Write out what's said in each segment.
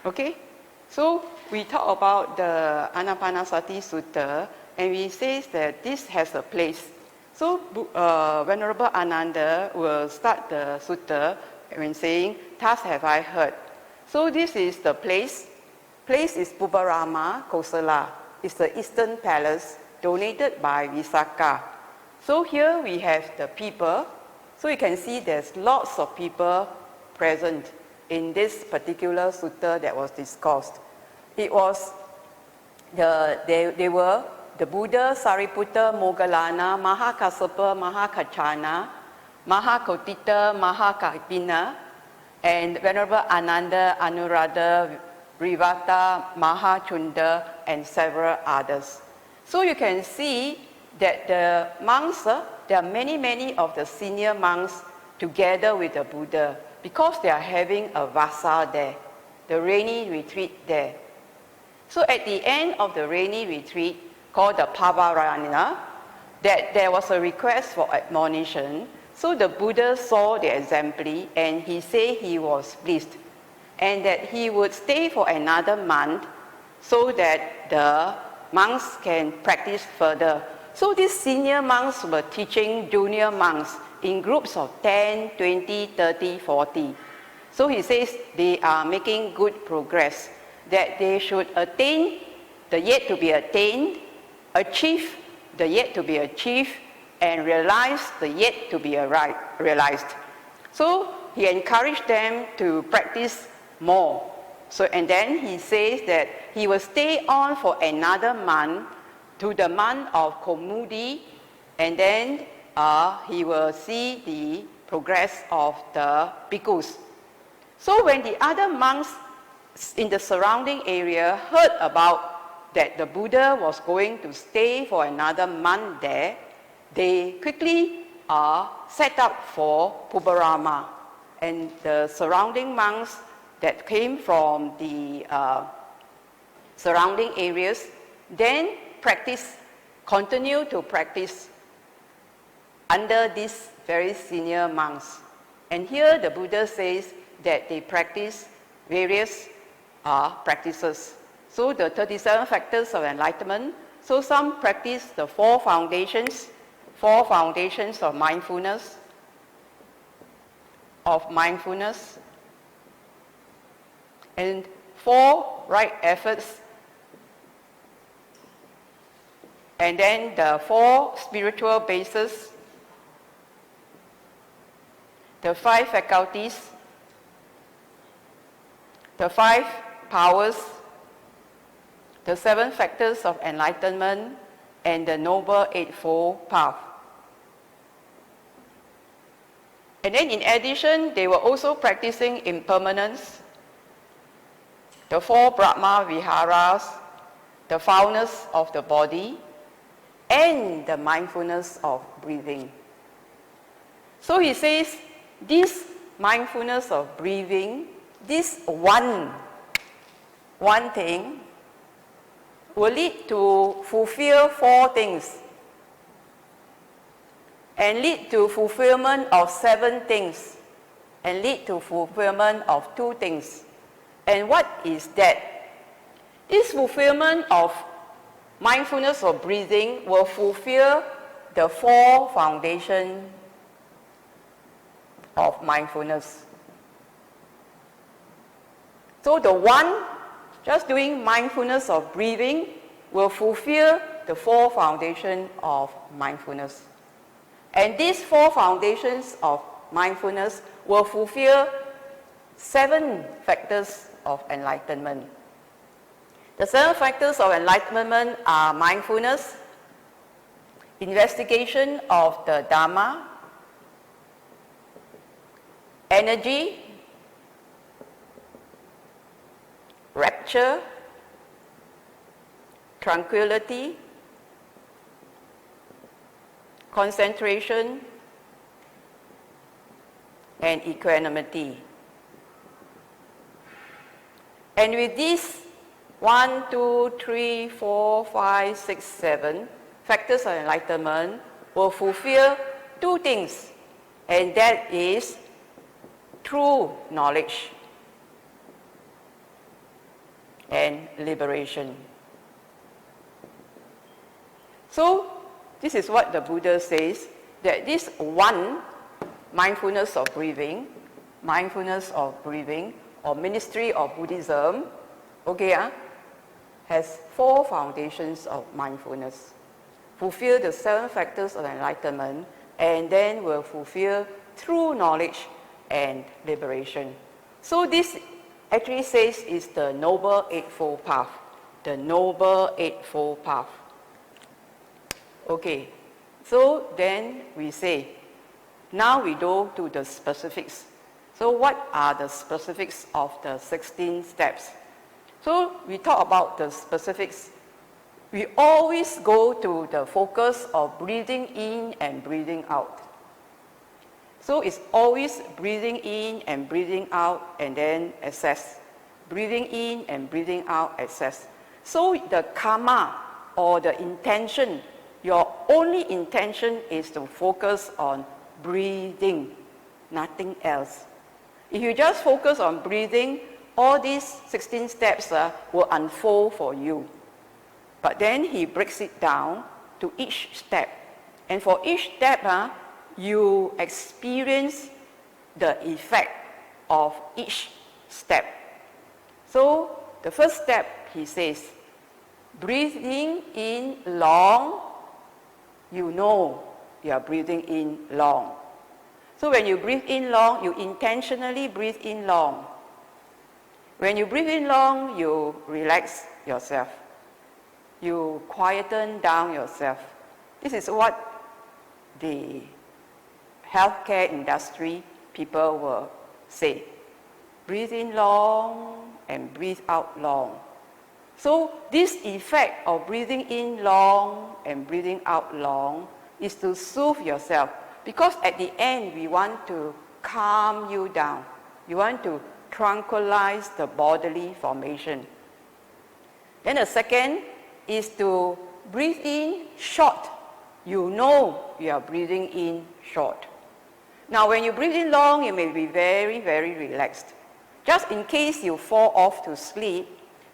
Okay? So we talk about the Anapanasati Sutta, and we say that this has a place. So Venerable Ananda will start the Sutta when saying, "Thus have I heard." So this is the place. Place is Pubarama, Kosala. It's the Eastern Palace, donated by Visakha. So here we have the people. So you can see there's lots of people present in this particular sutta that was discussed. It was they were the Buddha, Sariputta, Moggallana, Mahakassapa, Mahakachana, Mahakotita, Mahakapina, and Venerable Ananda, Anuruddha, Rivata, Mahachunda, and several others. So you can see that the monks, there are many of the senior monks together with the Buddha, because they are having a vasa there, the rainy retreat there. So at the end of the rainy retreat, called the Pavarana, that there was a request for admonition. So the Buddha saw the exemplary, and he said he was pleased, and that he would stay for another month so that the monks can practice further. So these senior monks were teaching junior monks in groups of 10, 20, 30, 40. So he says they are making good progress, that they should attain the yet to be attained, achieve the yet to be achieved, and realize the yet to be realized. So he encouraged them to practice more. So, and then he says that he will stay on for another month to the month of Komudi, and then he will see the progress of the bhikkhus. So when the other monks in the surrounding area heard about that the Buddha was going to stay for another month there, they quickly set up for Pubarama. And the surrounding monks that came from the surrounding areas then continue to practice under these very senior monks. And here the Buddha says that they practice various practices. So the 37 factors of enlightenment. So some practice the four foundations of mindfulness, and 4 right efforts, and then the 4 spiritual bases, the 5 faculties, the 5 powers, the 7 factors of enlightenment, and the Noble Eightfold Path. And then in addition, they were also practicing impermanence, the 4 Brahma Viharas, the foulness of the body, and the mindfulness of breathing. So he says, this mindfulness of breathing, this one thing, will lead to fulfill 4 things, and lead to fulfillment of 7 things, and lead to fulfillment of 2 things. And what is that? This fulfillment of mindfulness of breathing will fulfill the 4 foundations of mindfulness. So the one, just doing mindfulness of breathing, will fulfill the 4 foundations of mindfulness. And these 4 foundations of mindfulness will fulfill 7 factors of enlightenment. The 7 factors of enlightenment are mindfulness, investigation of the Dharma, energy, rapture, tranquility, concentration, and equanimity. And with these 1, 2, 3, 4, 5, 6, 7 factors of enlightenment will fulfill 2 things, and that is true knowledge and liberation. So this is what the Buddha says, that this one, mindfulness of breathing, or ministry of Buddhism, okay, has 4 foundations of mindfulness. Fulfill the 7 factors of enlightenment, and then will fulfill true knowledge and liberation. So this actually says is the Noble Eightfold Path. The Noble Eightfold Path. Okay, so then we say, now we go to the specifics. So what are the specifics of the 16 steps? So we talk about the specifics. We always go to the focus of breathing in and breathing out. So it's always breathing in and breathing out and then assess. Breathing in and breathing out, assess. So the karma or the intention, your only intention is to focus on breathing, nothing else. If you just focus on breathing, all these 16 steps will unfold for you. But then he breaks it down to each step. And for each step, you experience the effect of each step. So the first step, he says, breathing in long, you know you are breathing in long. So when you breathe in long, you intentionally breathe in long. When you breathe in long, you relax yourself. You quieten down yourself. This is what the healthcare industry people will say. Breathe in long and breathe out long. So this effect of breathing in long and breathing out long is to soothe yourself. Because at the end, we want to calm you down. You want to tranquilize the bodily formation. Then the second is to breathe in short. You know you are breathing in short. Now when you breathe in long, you may be very, very relaxed. Just in case you fall off to sleep,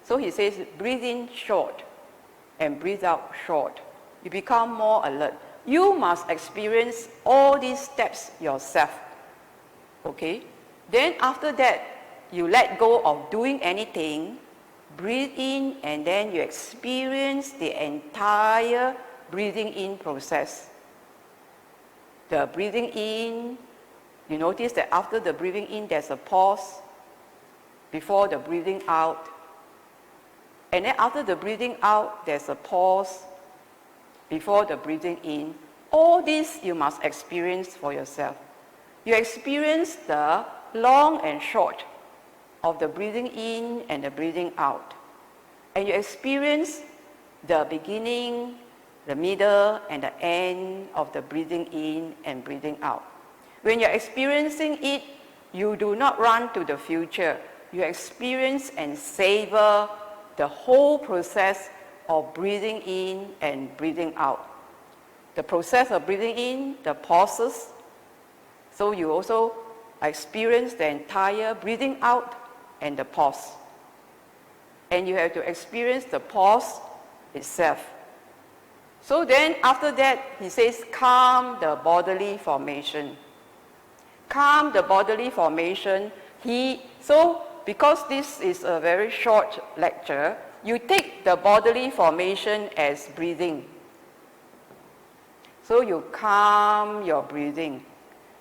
so he says breathe in short and breathe out short. You become more alert. You must experience all these steps yourself. Okay? Then after that, you let go of doing anything, breathe in, and then you experience the entire breathing in process. The breathing in, you notice that after the breathing in, there's a pause before the breathing out. And then after the breathing out, there's a pause before the breathing in. All this you must experience for yourself. You experience the long and short of the breathing in and the breathing out. And you experience the beginning, the middle, and the end of the breathing in and breathing out. When you're experiencing it, you do not run to the future. You experience and savor the whole process of breathing in and breathing out. The process of breathing in, the pauses, so you also experience the entire breathing out and the pause. And you have to experience the pause itself. So then after that, he says, calm the bodily formation. Calm the bodily formation. So because this is a very short lecture, you take the bodily formation as breathing. So you calm your breathing.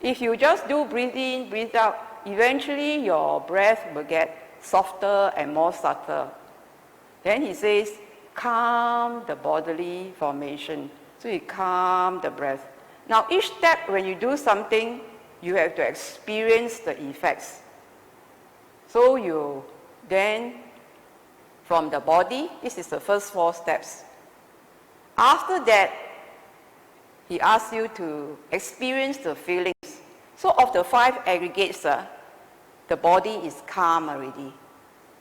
If you just do breathe in, breathe out, eventually your breath will get softer and more subtle. Then he says, calm the bodily formation. So you calm the breath. Now each step when you do something, you have to experience the effects. So you then, from the body, this is the first 4 steps. After that, he asks you to experience the feelings. So of the 5 aggregates, the body is calm already.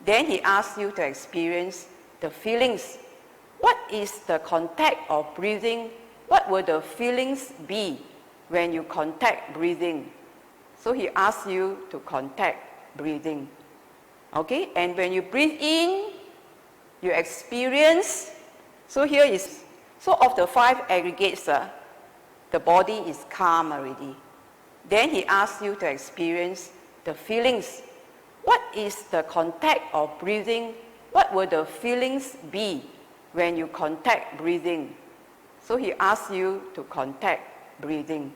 Then he asks you to experience the feelings. What is the contact of breathing? What will the feelings be when you contact breathing? So he asks you to contact breathing. Okay? And when you breathe in, you experience, so here is, so of the 5 aggregates, the body is calm already. Then he asks you to experience the feelings. What is the contact of breathing? What will the feelings be when you contact breathing? So he asks you to contact breathing.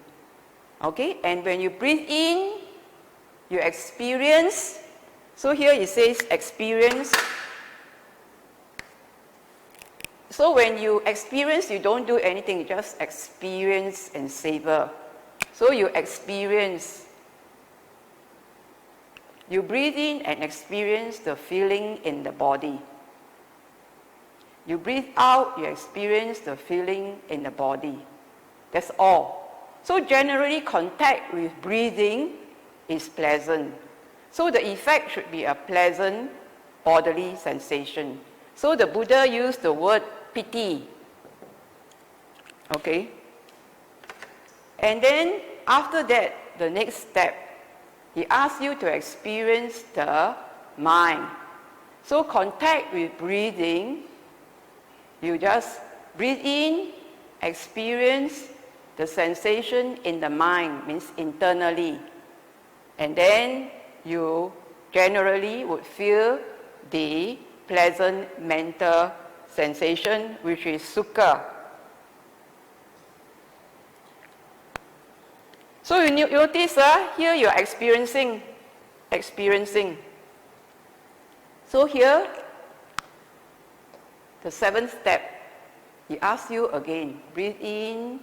Okay, and when you breathe in, you experience. So here it says experience. So when you experience, you don't do anything, you just experience and savor. So you experience. You breathe in and experience the feeling in the body. You breathe out, you experience the feeling in the body. That's all. So generally, contact with breathing is pleasant. So the effect should be a pleasant bodily sensation. So the Buddha used the word piti. Okay? And then after that, the next step, he asks you to experience the mind. So contact with breathing, you just breathe in, experience the sensation in the mind, means internally. And then you generally would feel the pleasant mental sensation, which is sukha. So you notice here you are experiencing. So here, the 7th step, he asks you again, breathe in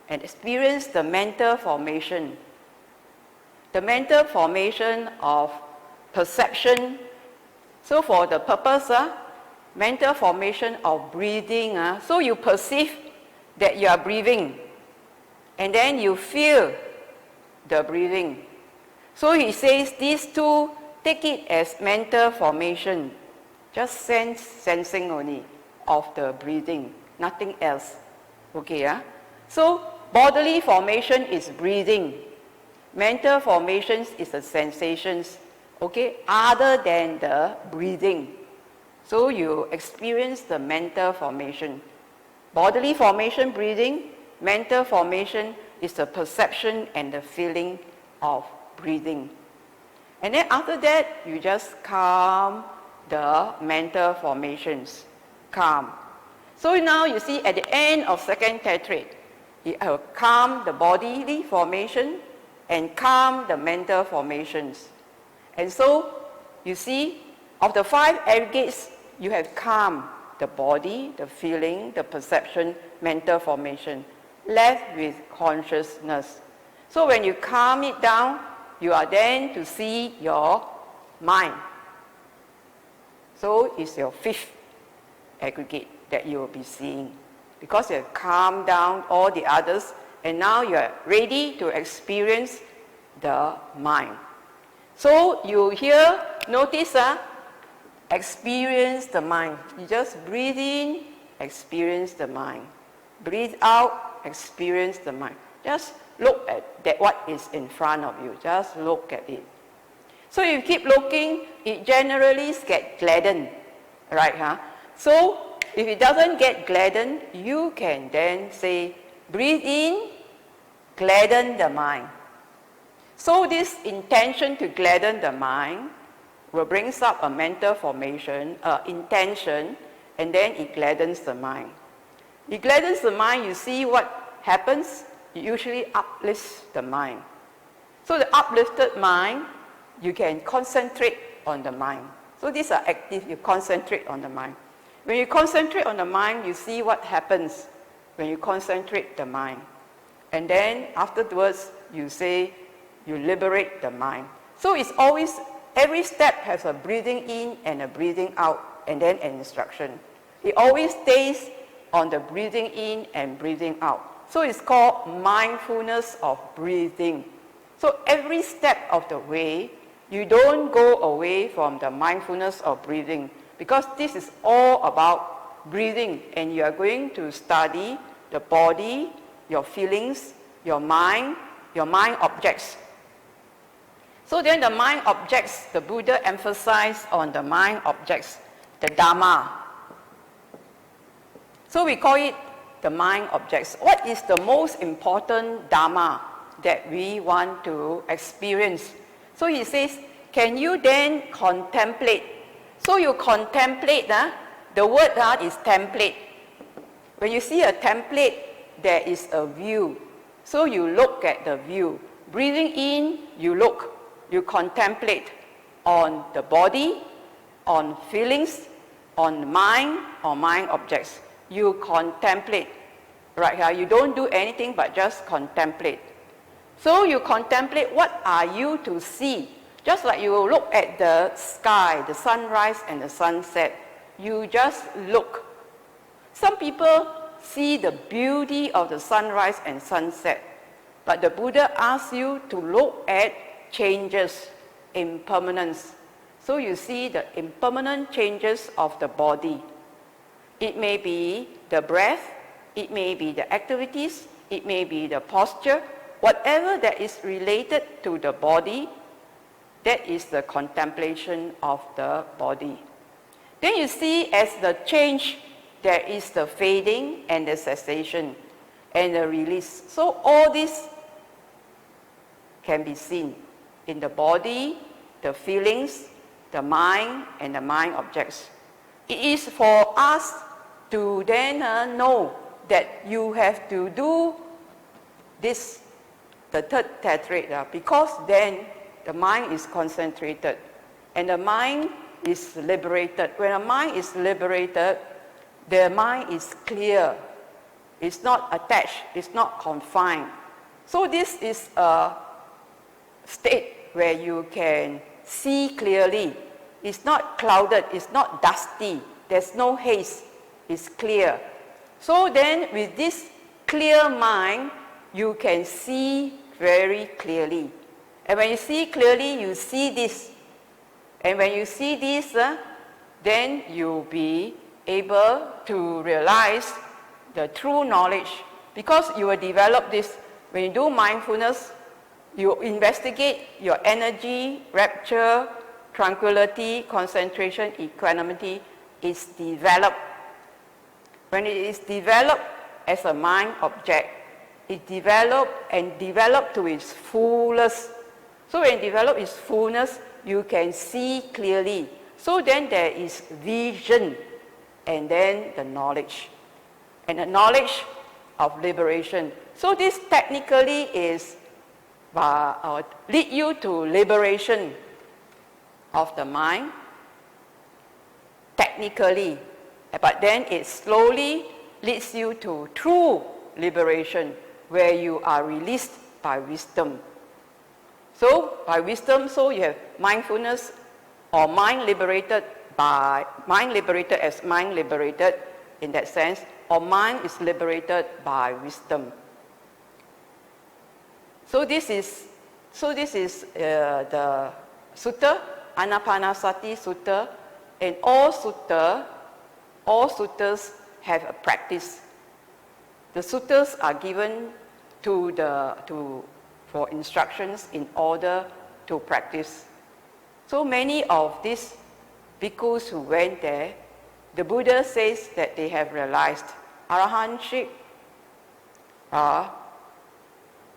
and experience the mental formation. The mental formation of perception. So for the purpose, mental formation of breathing, so you perceive that you are breathing. And then you feel the breathing. So he says these two, take it as mental formation. Just sensing only of the breathing, nothing else. Okay, So bodily formation is breathing. Mental formations is the sensations, okay, other than the breathing. So you experience the mental formation. Bodily formation, breathing. Mental formation is the perception and the feeling of breathing. And then after that, you just calm the mental formations. Calm. So now you see at the end of 2nd tetrad, you calm the bodily formation and calm the mental formations. And so you see, of the 5 aggregates, you have calmed the body, the feeling, the perception, mental formation, left with consciousness. So when you calm it down, you are then to see your mind. So it's your 5th aggregate that you will be seeing. Because you have calmed down all the others, and now you are ready to experience the mind. So you here, notice, experience the mind. You just breathe in, experience the mind. Breathe out, experience the mind. Just look at that what is in front of you. Just look at it. So if you keep looking, it generally gets gladdened, right? So if it doesn't get gladdened, you can then say, breathe in, gladden the mind. So this intention to gladden the mind will bring up a mental formation, intention, and then it gladdens the mind. It gladdens the mind, you see what happens? It usually uplifts the mind. So the uplifted mind, you can concentrate on the mind. So these are active, you concentrate on the mind. When you concentrate on the mind, you see what happens when you concentrate the mind. And then afterwards, you say, you liberate the mind. So it's always, every step has a breathing in and a breathing out, and then an instruction. It always stays on the breathing in and breathing out. So it's called mindfulness of breathing. So every step of the way, you don't go away from the mindfulness of breathing, because this is all about breathing, and you are going to study the body, your feelings, your mind objects. So then the mind objects, the Buddha emphasized on the mind objects. the Dharma. So we call it the mind objects. What is the most important Dharma that we want to experience? So he says, can you then contemplate? So you contemplate, the word is template. When you see a template, there is a view. So you look at the view. Breathing in, you look, you contemplate on the body, on feelings, on mind, or mind objects. You contemplate, right here. You don't do anything but just contemplate. So you contemplate, what are you to see? Just like you look at the sky, the sunrise and the sunset. You just look. Some people see the beauty of the sunrise and sunset. But the Buddha asks you to look at changes, impermanence. So you see the impermanent changes of the body. It may be the breath, it may be the activities, it may be the posture, whatever that is related to the body, that is the contemplation of the body. Then you see as the change, there is the fading and the cessation and the release. So all this can be seen in the body, the feelings, the mind, and the mind objects. It is for us to then know that you have to do this, the third tetrad, because then the mind is concentrated and the mind is liberated. When a mind is liberated, the mind is clear. It's not attached, it's not confined. So this is a state where you can see clearly. It's not clouded, it's not dusty, there's no haze, it's clear. So then with this clear mind, you can see very clearly. And when you see clearly, you see this. And when you see this, then you'll be able to realize the true knowledge. Because you will develop this. When you do mindfulness, you investigate your energy, rapture, tranquility, concentration, equanimity is developed. When it is developed as a mind object, it develops and develops to its fullest. So when it develops its fullness, you can see clearly. So then there is vision and then the knowledge. And the knowledge of liberation. So this technically is lead you to liberation of the mind, technically. But then it slowly leads you to true liberation, where you are released by wisdom. So by wisdom, so you have mindfulness or mind liberated as mind liberated in that sense, or mind is liberated by wisdom. So this is the Sutta, Anapanasati Sutta, and all suttas have a practice. The suttas are given for instructions in order to practice. So many of these bhikkhus who went there, the Buddha says that they have realized arahantship,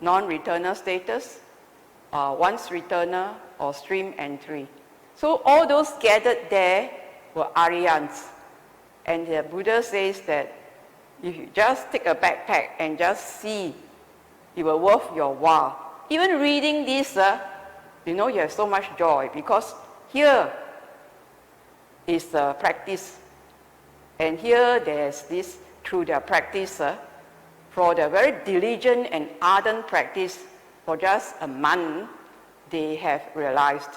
non-returner status, once returner, or stream entry. So all those gathered there were Aryans. And the Buddha says that if you just take a backpack and just see, it will worth your while. Even reading this, you have so much joy, because here is the practice. And here there's this, through their practice, for the very diligent and ardent practice, for just a month, they have realized.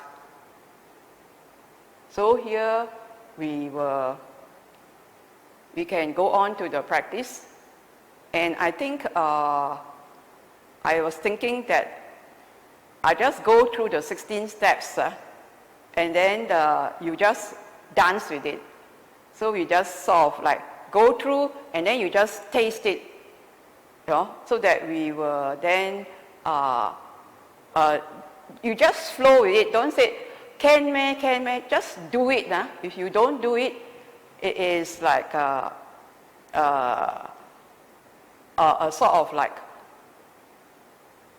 So here we can go on to the practice. And I think I was thinking that I just go through the 16 steps and then you just dance with it. So we just sort of like go through and then you just taste it, so that we will then, you just flow with it. Don't say, can me, just do it. If you don't do it, it is like a sort of like,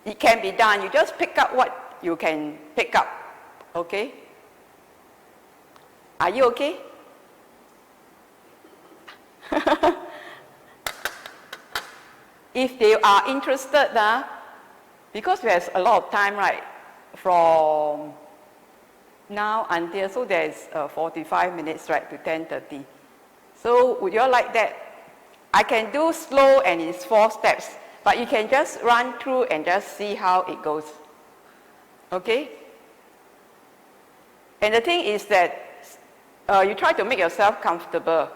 it can be done. You just pick up what you can pick up, okay? Are you okay? If they are interested, because there's a lot of time, right, from now until, so there's 45 minutes, right, to 10:30. So would you all like that? I can do slow and it's 4 steps, but you can just run through and just see how it goes. Okay? And the thing is that you try to make yourself comfortable.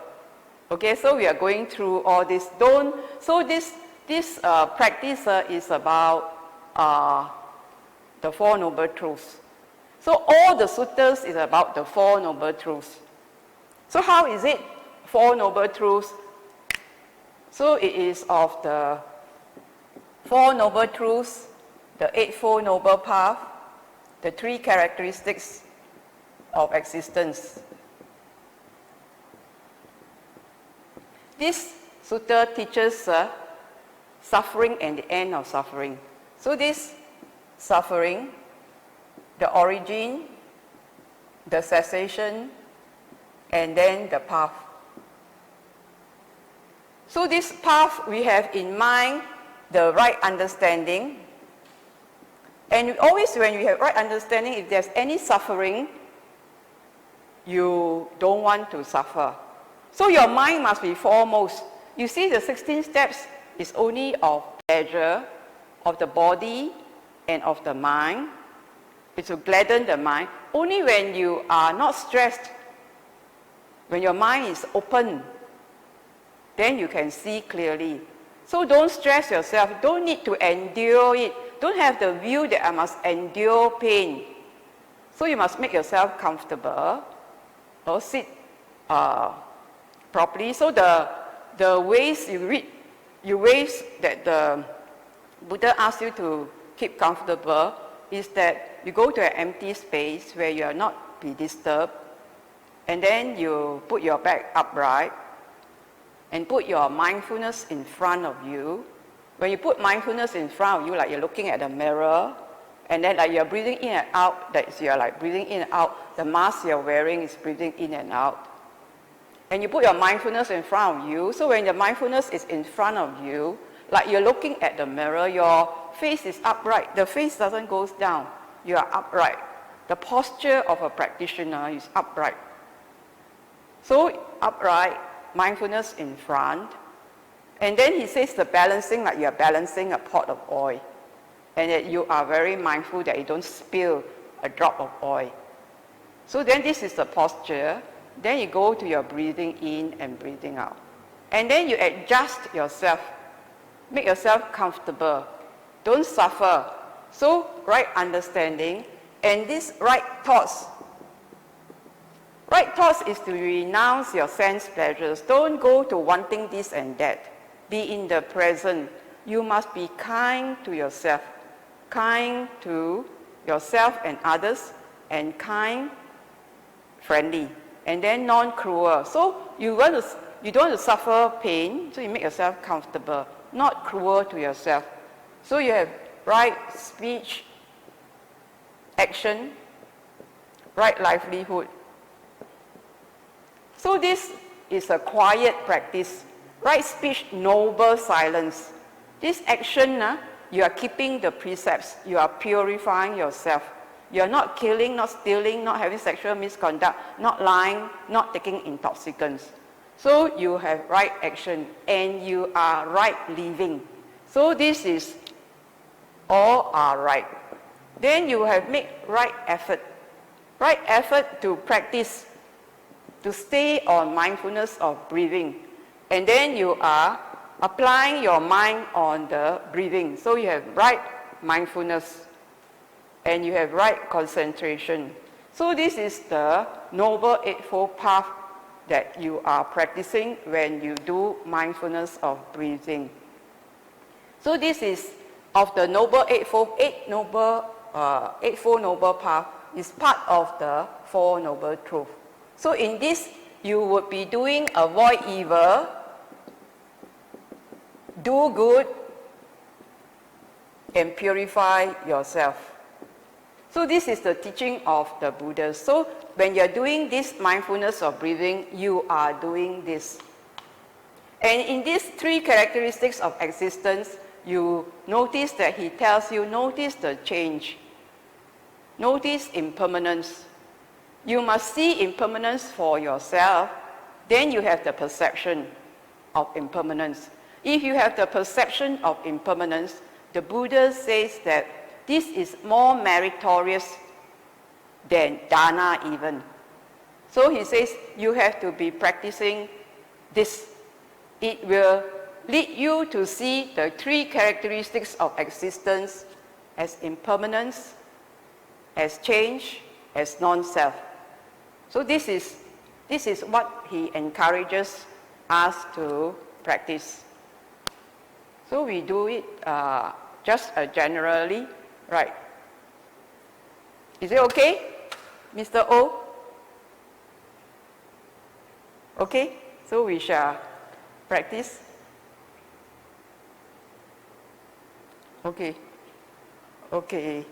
Okay, so we are going through all this. So this practice is about the Four Noble Truths. So all the suttas is about the Four Noble Truths. So how is it Four Noble Truths? So it is of the Four Noble Truths, the Eightfold Noble Path, the 3 characteristics of existence. This sutta teaches suffering and the end of suffering. So this suffering, the origin, the cessation, and then the path. So this path, we have in mind the right understanding. And always when you have right understanding, if there's any suffering, you don't want to suffer. So your mind must be foremost. You see, the 16 steps is only of pleasure, of the body and of the mind. It's to gladden the mind. Only when you are not stressed, when your mind is open, then you can see clearly. So don't stress yourself. Don't need to endure it. Don't have the view that I must endure pain. So you must make yourself comfortable or sit properly. So the ways ways that the Buddha asks you to keep comfortable is that you go to an empty space where you are not be disturbed, and then you put your back upright and put your mindfulness in front of you. When you put mindfulness in front of you, like you're looking at the mirror, and then like you're breathing in and out, that you're like breathing in and out, the mask you're wearing is breathing in and out. And you put your mindfulness in front of you, so when the mindfulness is in front of you, like you're looking at the mirror, your face is upright, the face doesn't go down, you are upright. The posture of a practitioner is upright. So upright, mindfulness in front, and then he says the balancing, like you are balancing a pot of oil, and that you are very mindful that you don't spill a drop of oil. So then this is the posture. Then you go to your breathing in and breathing out. And then you adjust yourself. Make yourself comfortable. Don't suffer. So right understanding and these right thoughts. Right thoughts is to renounce your sense pleasures. Don't go to wanting this and that. Be in the present. You must be kind to yourself. Kind to yourself and others, and kind, friendly. And then non-cruel. So you don't want to suffer pain, so you make yourself comfortable, not cruel to yourself. So you have right speech, action, right livelihood. So this is a quiet practice. Right speech, noble silence. This action, you are keeping the precepts. You are purifying yourself. You are not killing, not stealing, not having sexual misconduct, not lying, not taking intoxicants. So you have right action and you are right living. So this is all are right. Then you have made right effort. Right effort to practice, to stay on mindfulness of breathing. And then you are applying your mind on the breathing. So you have right mindfulness and you have right concentration. So this is the Noble Eightfold Path that you are practicing when you do mindfulness of breathing. So this is of the Noble Eightfold Noble Path is part of the Four Noble Truths. So in this you would be doing avoid evil, do good, and purify yourself. So this is the teaching of the Buddha. So when you're doing this mindfulness of breathing, you are doing this. And in these three characteristics of existence, you notice that he tells you, notice the change. Notice impermanence. You must see impermanence for yourself, then you have the perception of impermanence. If you have the perception of impermanence, the Buddha says that this is more meritorious than dana even. So he says you have to be practicing this. It will lead you to see the three characteristics of existence as impermanence, as change, as non-self. So this is what he encourages us to practice. So we do it just generally, right? Is it okay, Mr. O? Okay, so we shall practice. Okay, okay.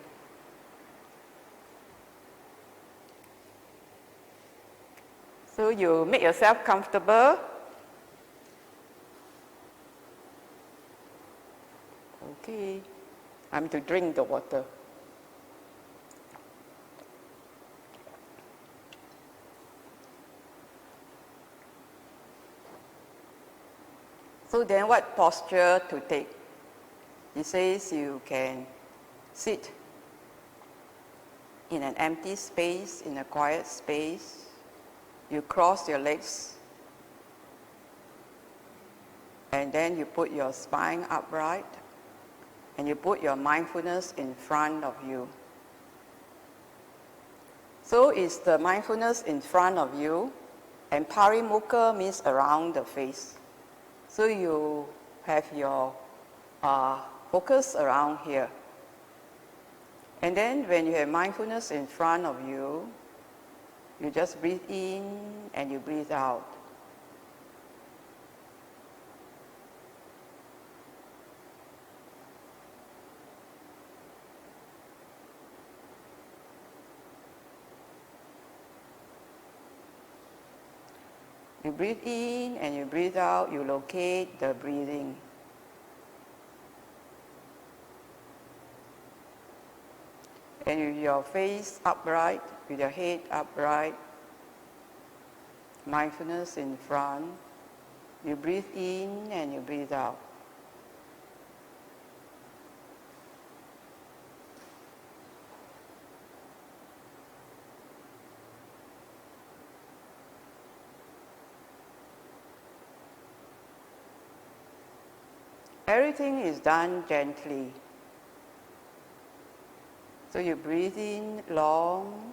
So you make yourself comfortable. Okay, I'm to drink the water. So then what posture to take? He says you can sit in an empty space, in a quiet space. You cross your legs, and then you put your spine upright, and you put your mindfulness in front of you. So it's the mindfulness in front of you, and parimukha means around the face. So you have your focus around here. And then when you have mindfulness in front of you, you just breathe in and you breathe out. You breathe in and you breathe out, you locate the breathing. And with your face upright, with your head upright, mindfulness in front, you breathe in and you breathe out. Everything is done gently. So you breathe in long.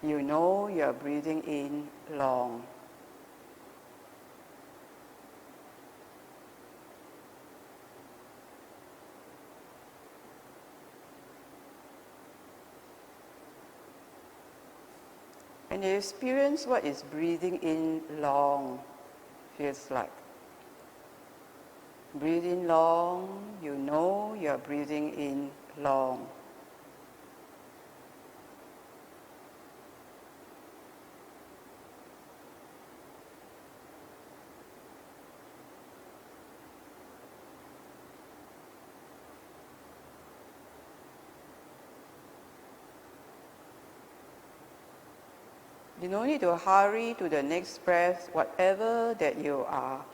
You know you are breathing in long. And you experience what is breathing in long feels like. Breathe in long, you know you are breathing in long. You don't need to hurry to the next breath. Whatever that you are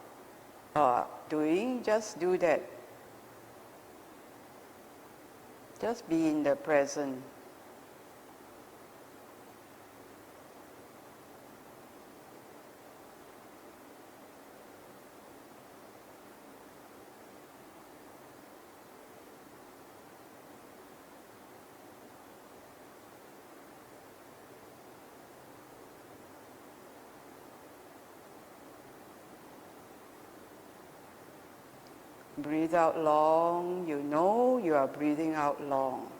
doing, just do that. Just be in the present. Breathe out long, you know you are breathing out long.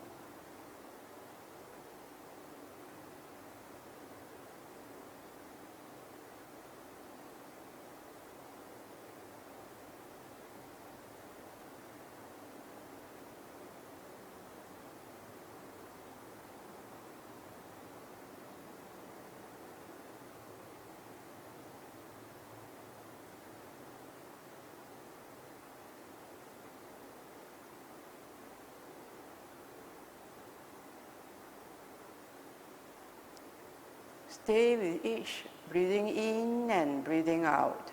Stay with each breathing in and breathing out.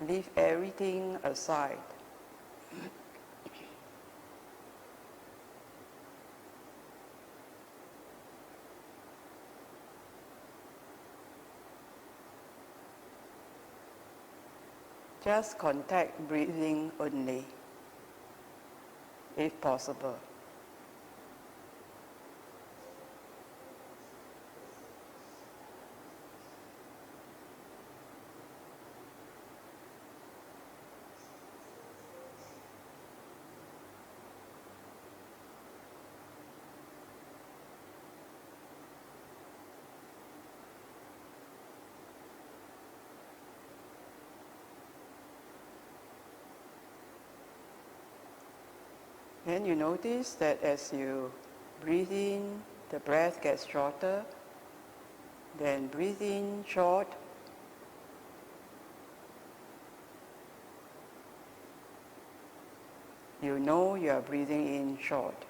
Leave everything aside. Just contact breathing only, if possible. Then you notice that as you breathe in, the breath gets shorter. Then breathe in short. You know you are breathing in short.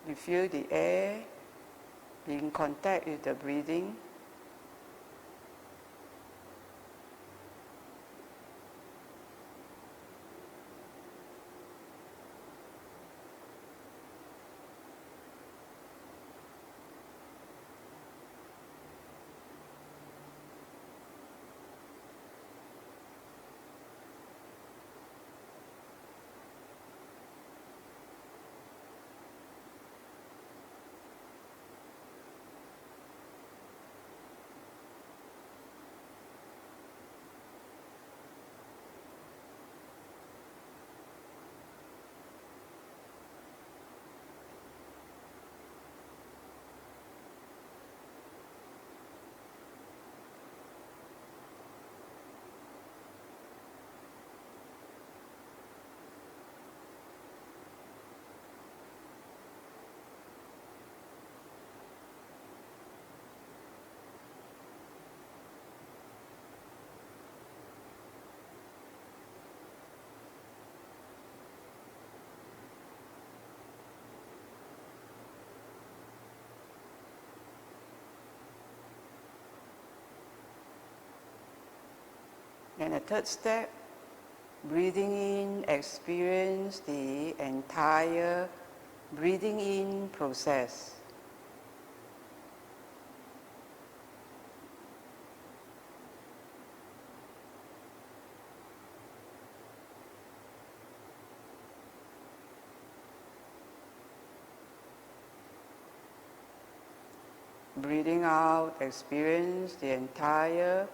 You feel the air be in contact with the breathing. And the third step, breathing in, experience the entire breathing in process. Breathing out, experience the entire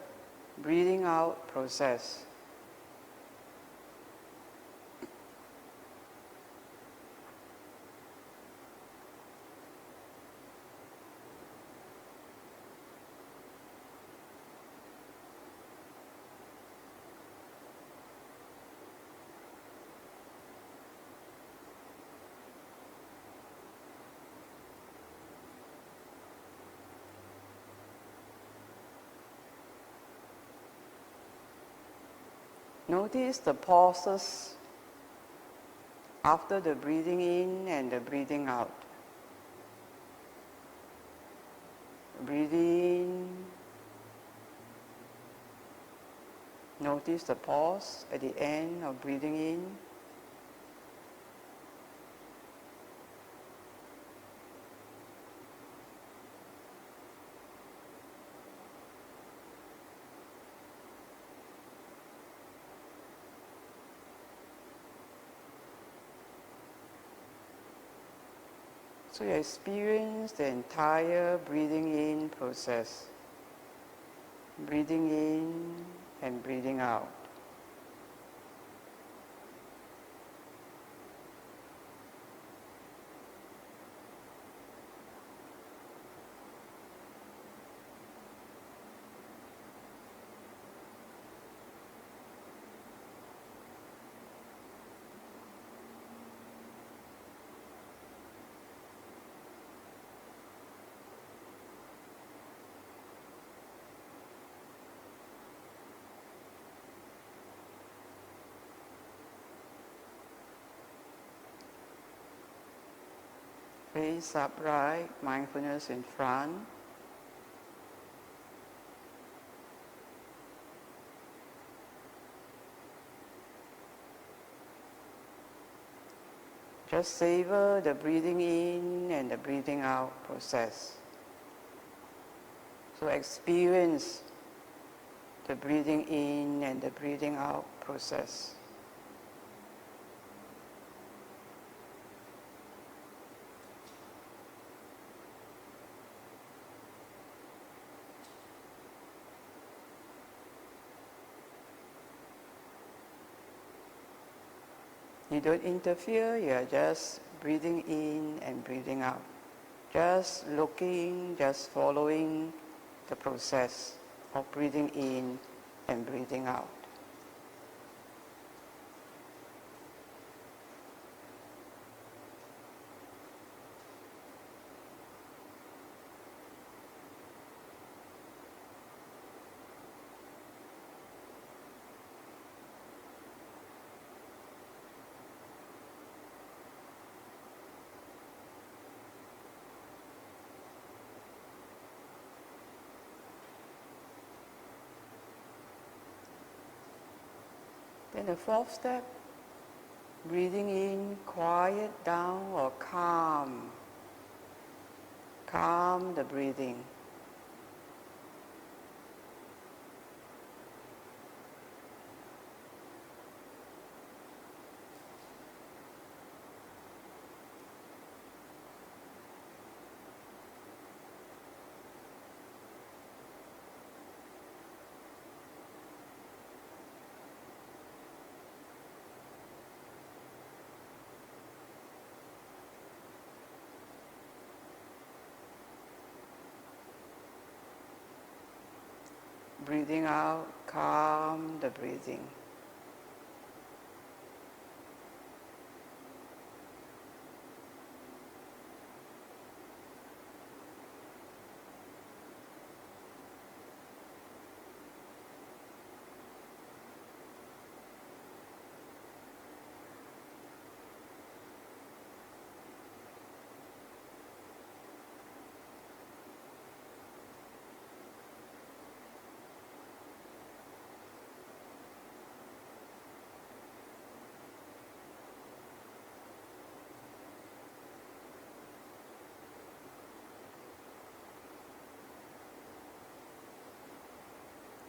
breathing out process. Notice the pauses after the breathing in and the breathing out. Breathe in. Notice the pause at the end of breathing in. So you experience the entire breathing in process. Breathing in and breathing out. Face upright, mindfulness in front. Just savor the breathing in and the breathing out process. So experience the breathing in and the breathing out process. You don't interfere, you are just breathing in and breathing out. Just looking, just following the process of breathing in and breathing out. Then the fourth step, breathing in, quiet down or calm. Calm the breathing. Breathing out, calm the breathing.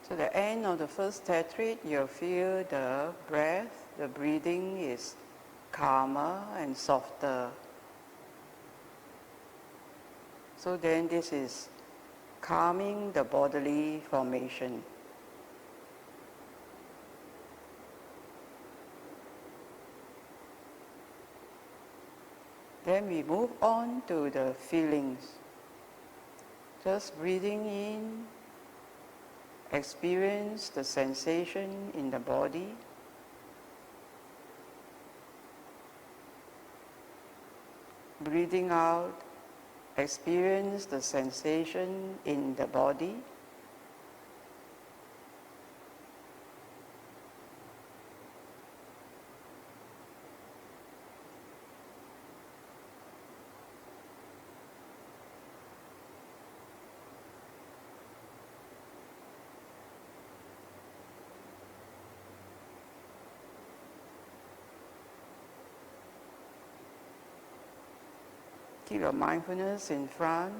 So the end of the first tetrad, you'll feel the breath, the breathing is calmer and softer. So then this is calming the bodily formation. Then we move on to the feelings. Just breathing in, experience the sensation in the body. Breathing out, experience the sensation in the body. Keep your mindfulness in front.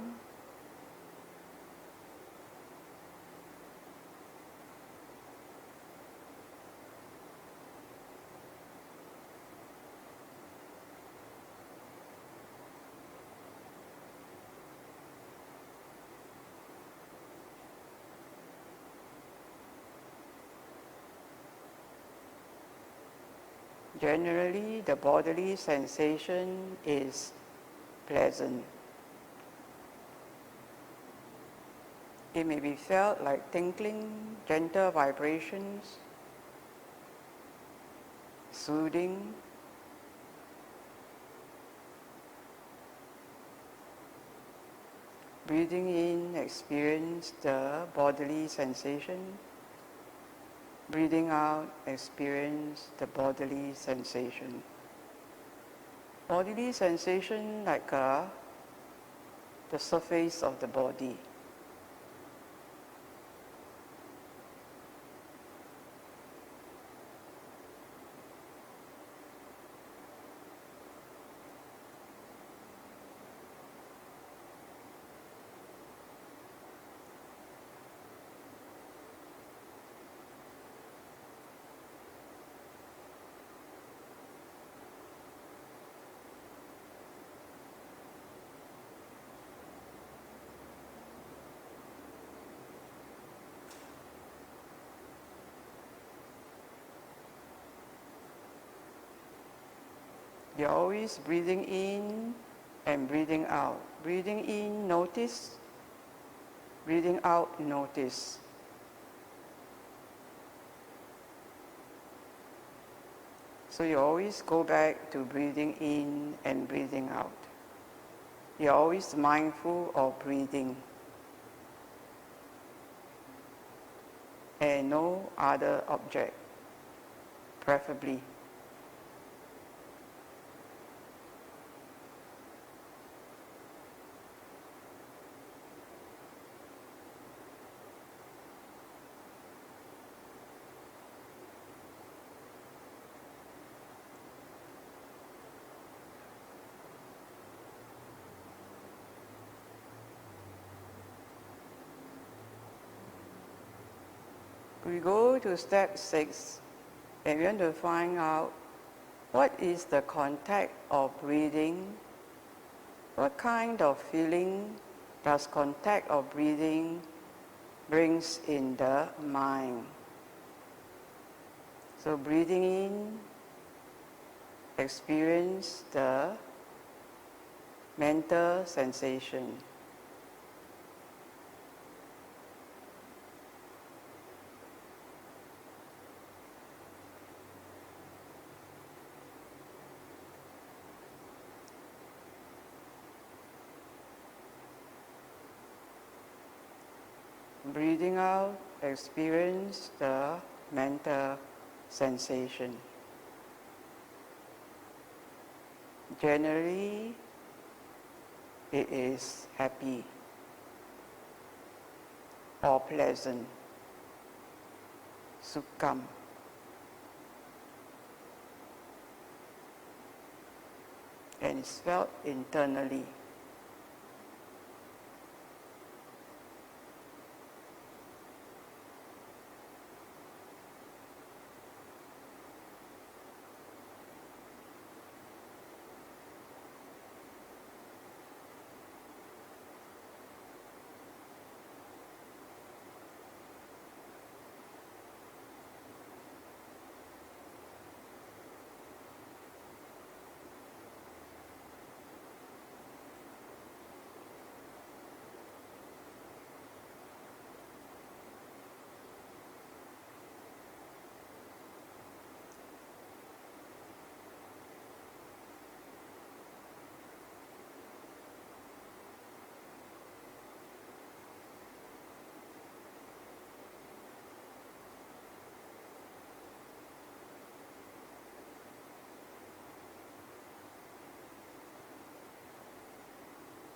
Generally, the bodily sensation is pleasant. It may be felt like tingling, gentle vibrations, soothing. Breathing in, experience the bodily sensation. Breathing out, experience the bodily sensation. bodily sensation like the surface of the body. You're always breathing in and breathing out. Breathing in, notice. Breathing out, notice. So you always go back to breathing in and breathing out. You're always mindful of breathing. And no other object, preferably. We go to step 6, and we want to find out what is the contact of breathing, what kind of feeling does contact of breathing brings in the mind. So breathing in, experience the mental sensation. Breathing out, experience the mental sensation. Generally, it is happy or pleasant, sukham. And it's felt internally.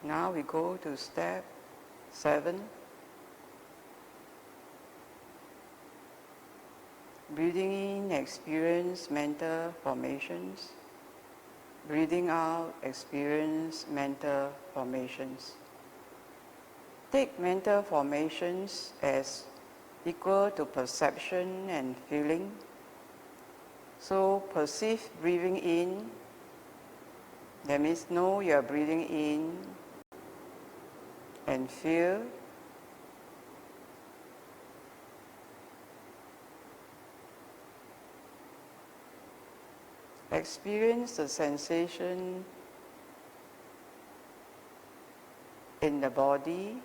Now we go to step 7. Breathing in, experience mental formations. Breathing out, experience mental formations. Take mental formations as equal to perception and feeling. So perceive breathing in. That means know you are breathing in, and feel. Experience the sensation in the body.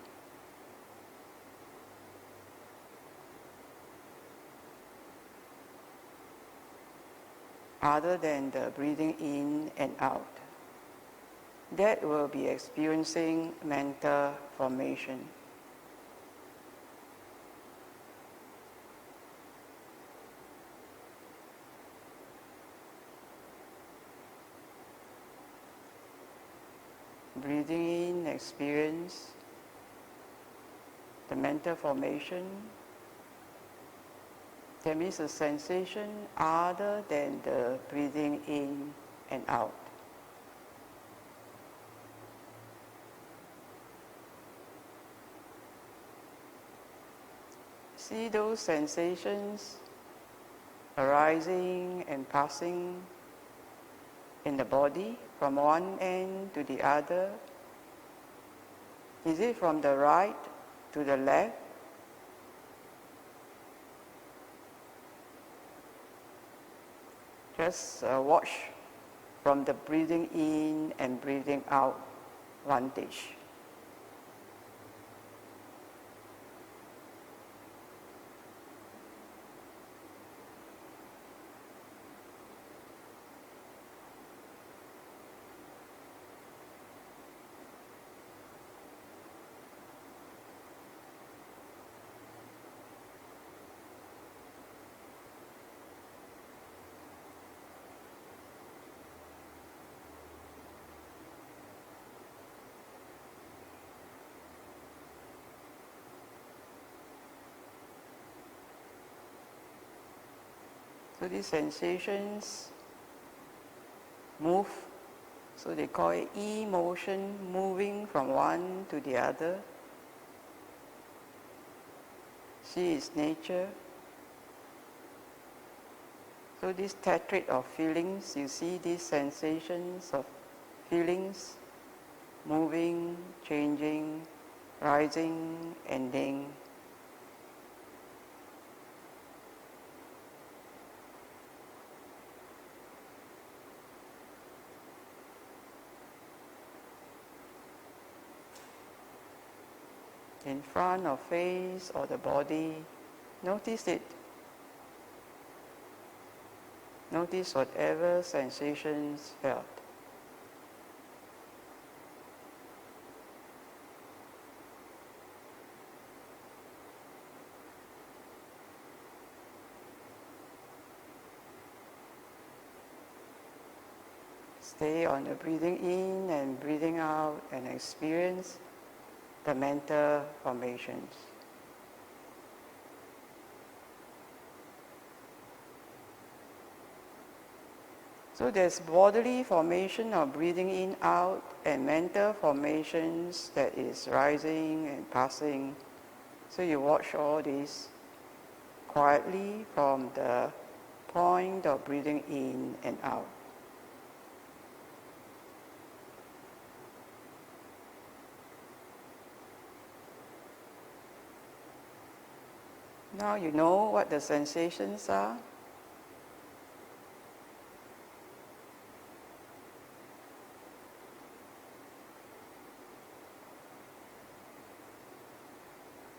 Other than the breathing in and out. That will be experiencing mental formation. breathing in, experience the mental formation. There is a sensation other than the breathing in and out. See those sensations arising and passing in the body from one end to the other. Is it from the right to the left? Just watch from the breathing in and breathing out vantage. So these sensations move, so they call it emotion, moving from one to the other. See its nature. So this tetrad of feelings, you see these sensations of feelings moving, changing, rising, ending. In front or face or the body, notice it. Notice whatever sensations felt. Stay on the breathing in and breathing out and experience the mental formations. So there's bodily formation of breathing in, out, and mental formations that is rising and passing. So you watch all this quietly from the point of breathing in and out. Now you know what the sensations are.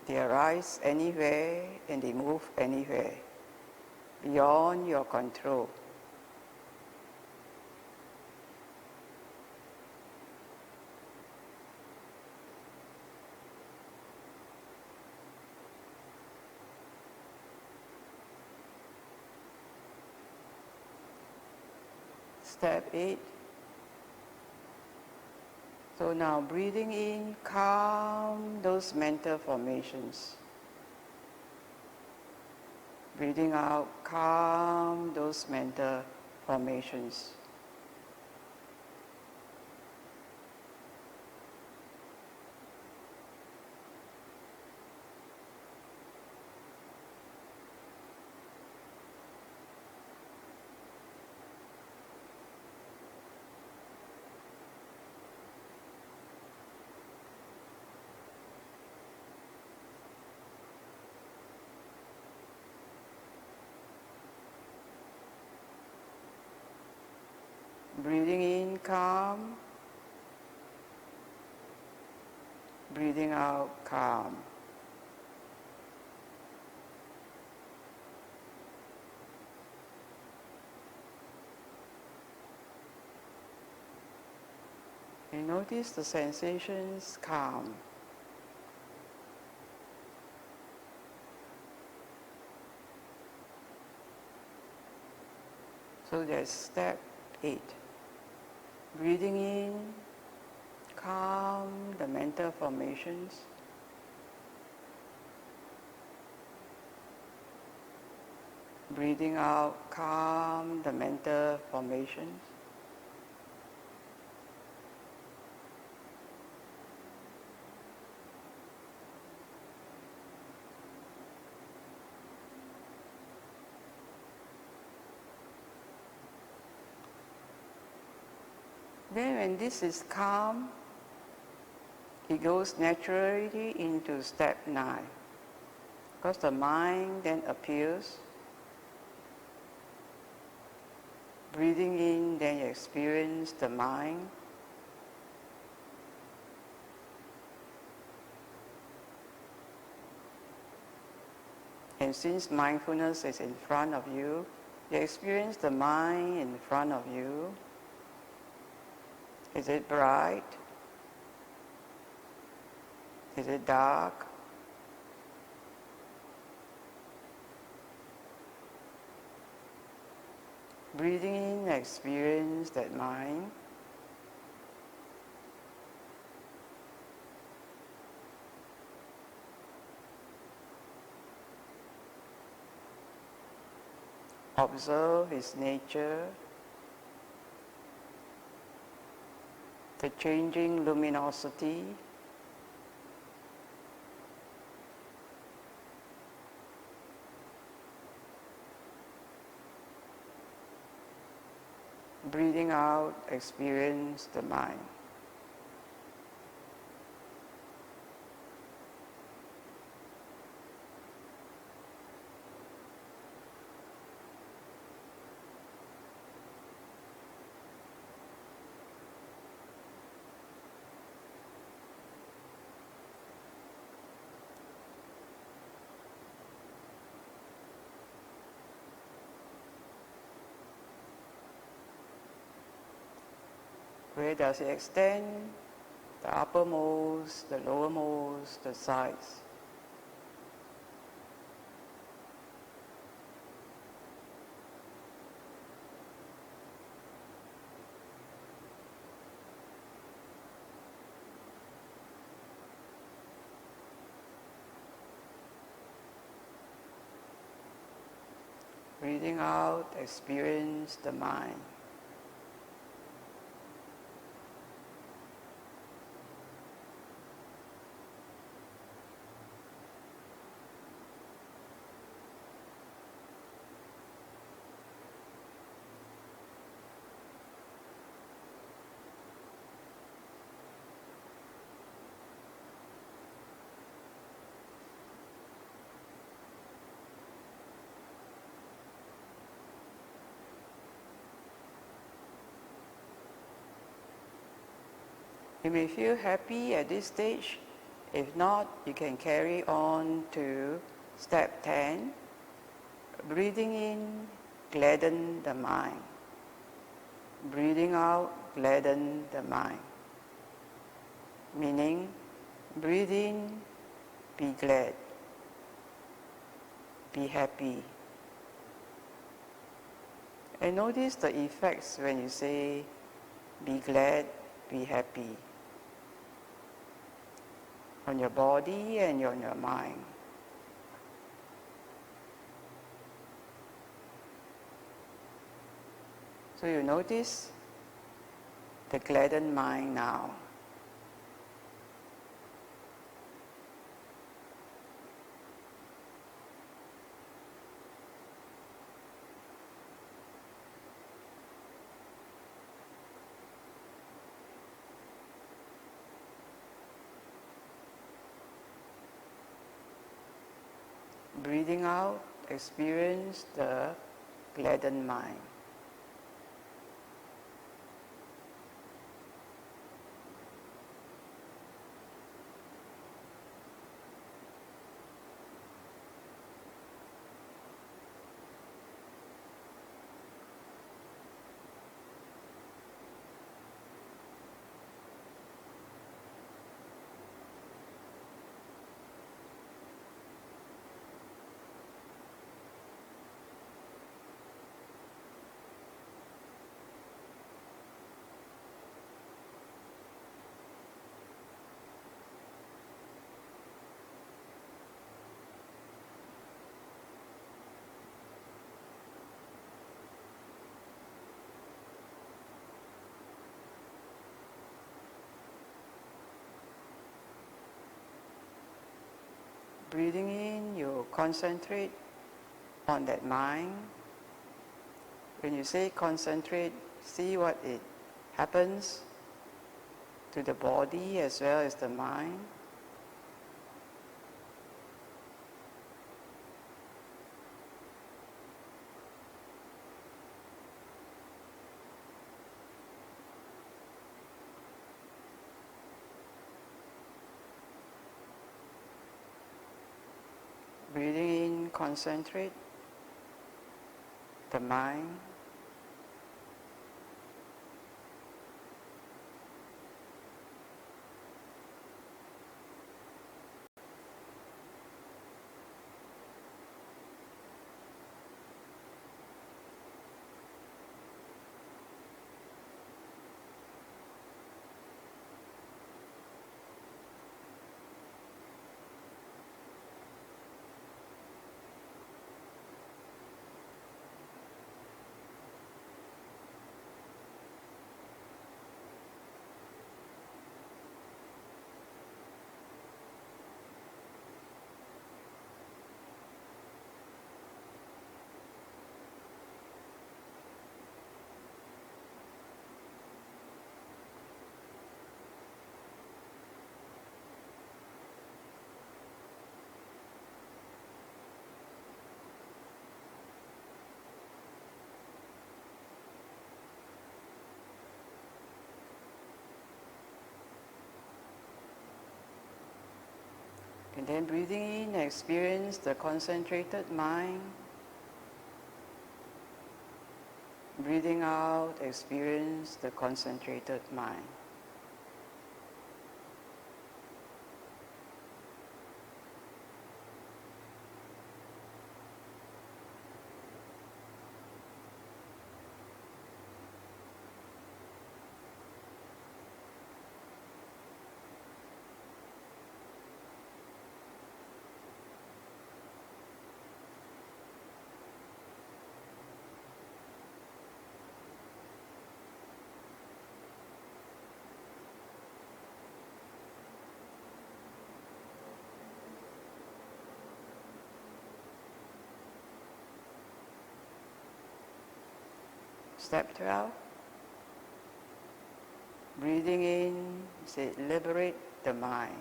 They arise anywhere and they move anywhere, beyond your control. Step 8. So now breathing in, calm those mental formations. Breathing out, calm those mental formations. Breathing in, calm. Breathing out, calm. And notice the sensations calm. So that's step 8. Breathing in, calm the mental formations. Breathing out, calm the mental formations. Then when this is calm, it goes naturally into step 9. Because the mind then appears. Breathing in, then you experience the mind. And since mindfulness is in front of you, you experience the mind in front of you. Is it bright? Is it dark? Breathing in, experience that mind. Observe its nature, the changing luminosity, breathing out, experience the mind. Where does it extend? The uppermost, the lowermost, the sides. Breathing out, experience the mind. You may feel happy at this stage. If not, you can carry on to step 10. Breathing in, gladden the mind. Breathing out, gladden the mind. Meaning, breathe in, be glad, be happy. And notice the effects when you say, be glad, be happy, on your body and on your mind. So you notice the gladdened mind now. Breathing out, experience the gladdened mind. breathing in, you concentrate on that mind. When you say concentrate, see what it happens to the body as well as the mind. Breathing in, concentrate the mind. And then breathing in, experience the concentrated mind. Breathing out, experience the concentrated mind. Step 12. Breathing in, say, liberate the mind.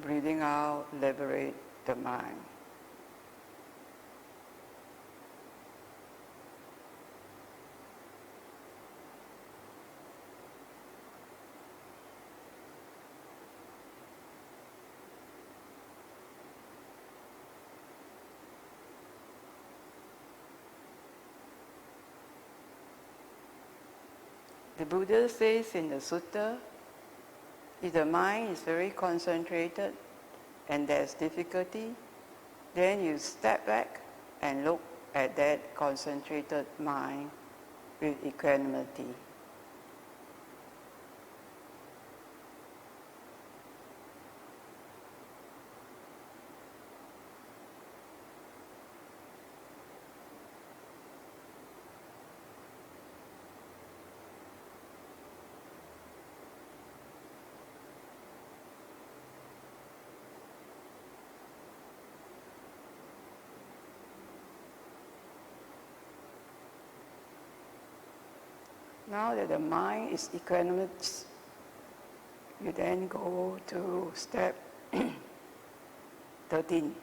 Breathing out, liberate the mind. The Buddha says in the Sutta, if the mind is very concentrated and there's difficulty, then you step back and look at that concentrated mind with equanimity. Now that the mind is equanimous, you then go to step 13.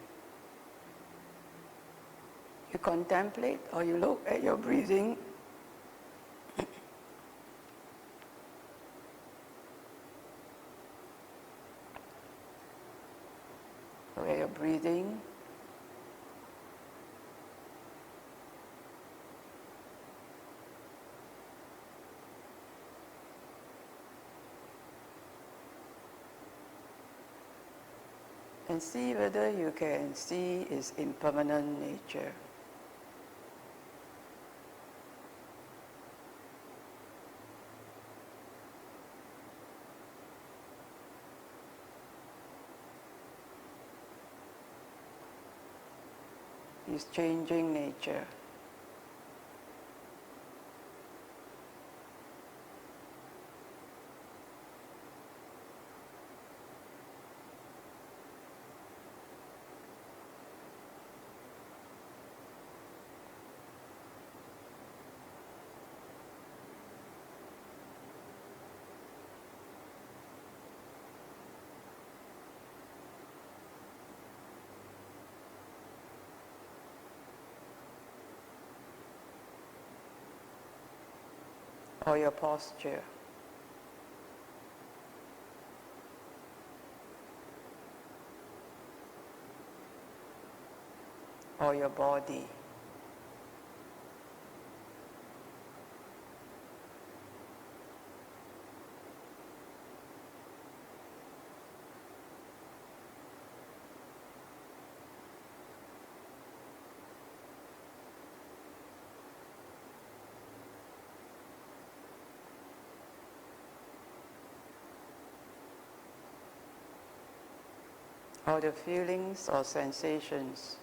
You contemplate or you look at your breathing. Look at your breathing. and see whether you can see its impermanent nature. Its changing nature. Or your posture. Or your body. Or the feelings or sensations.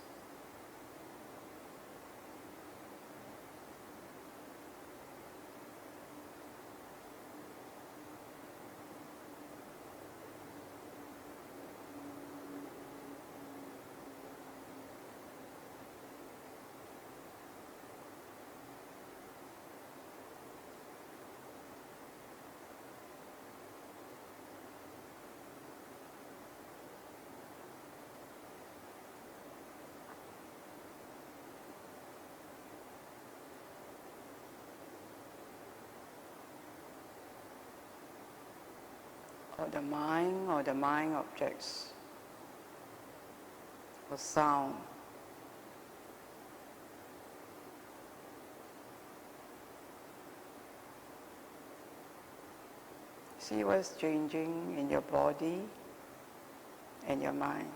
Or the mind objects, or sound. See what's changing in your body and your mind.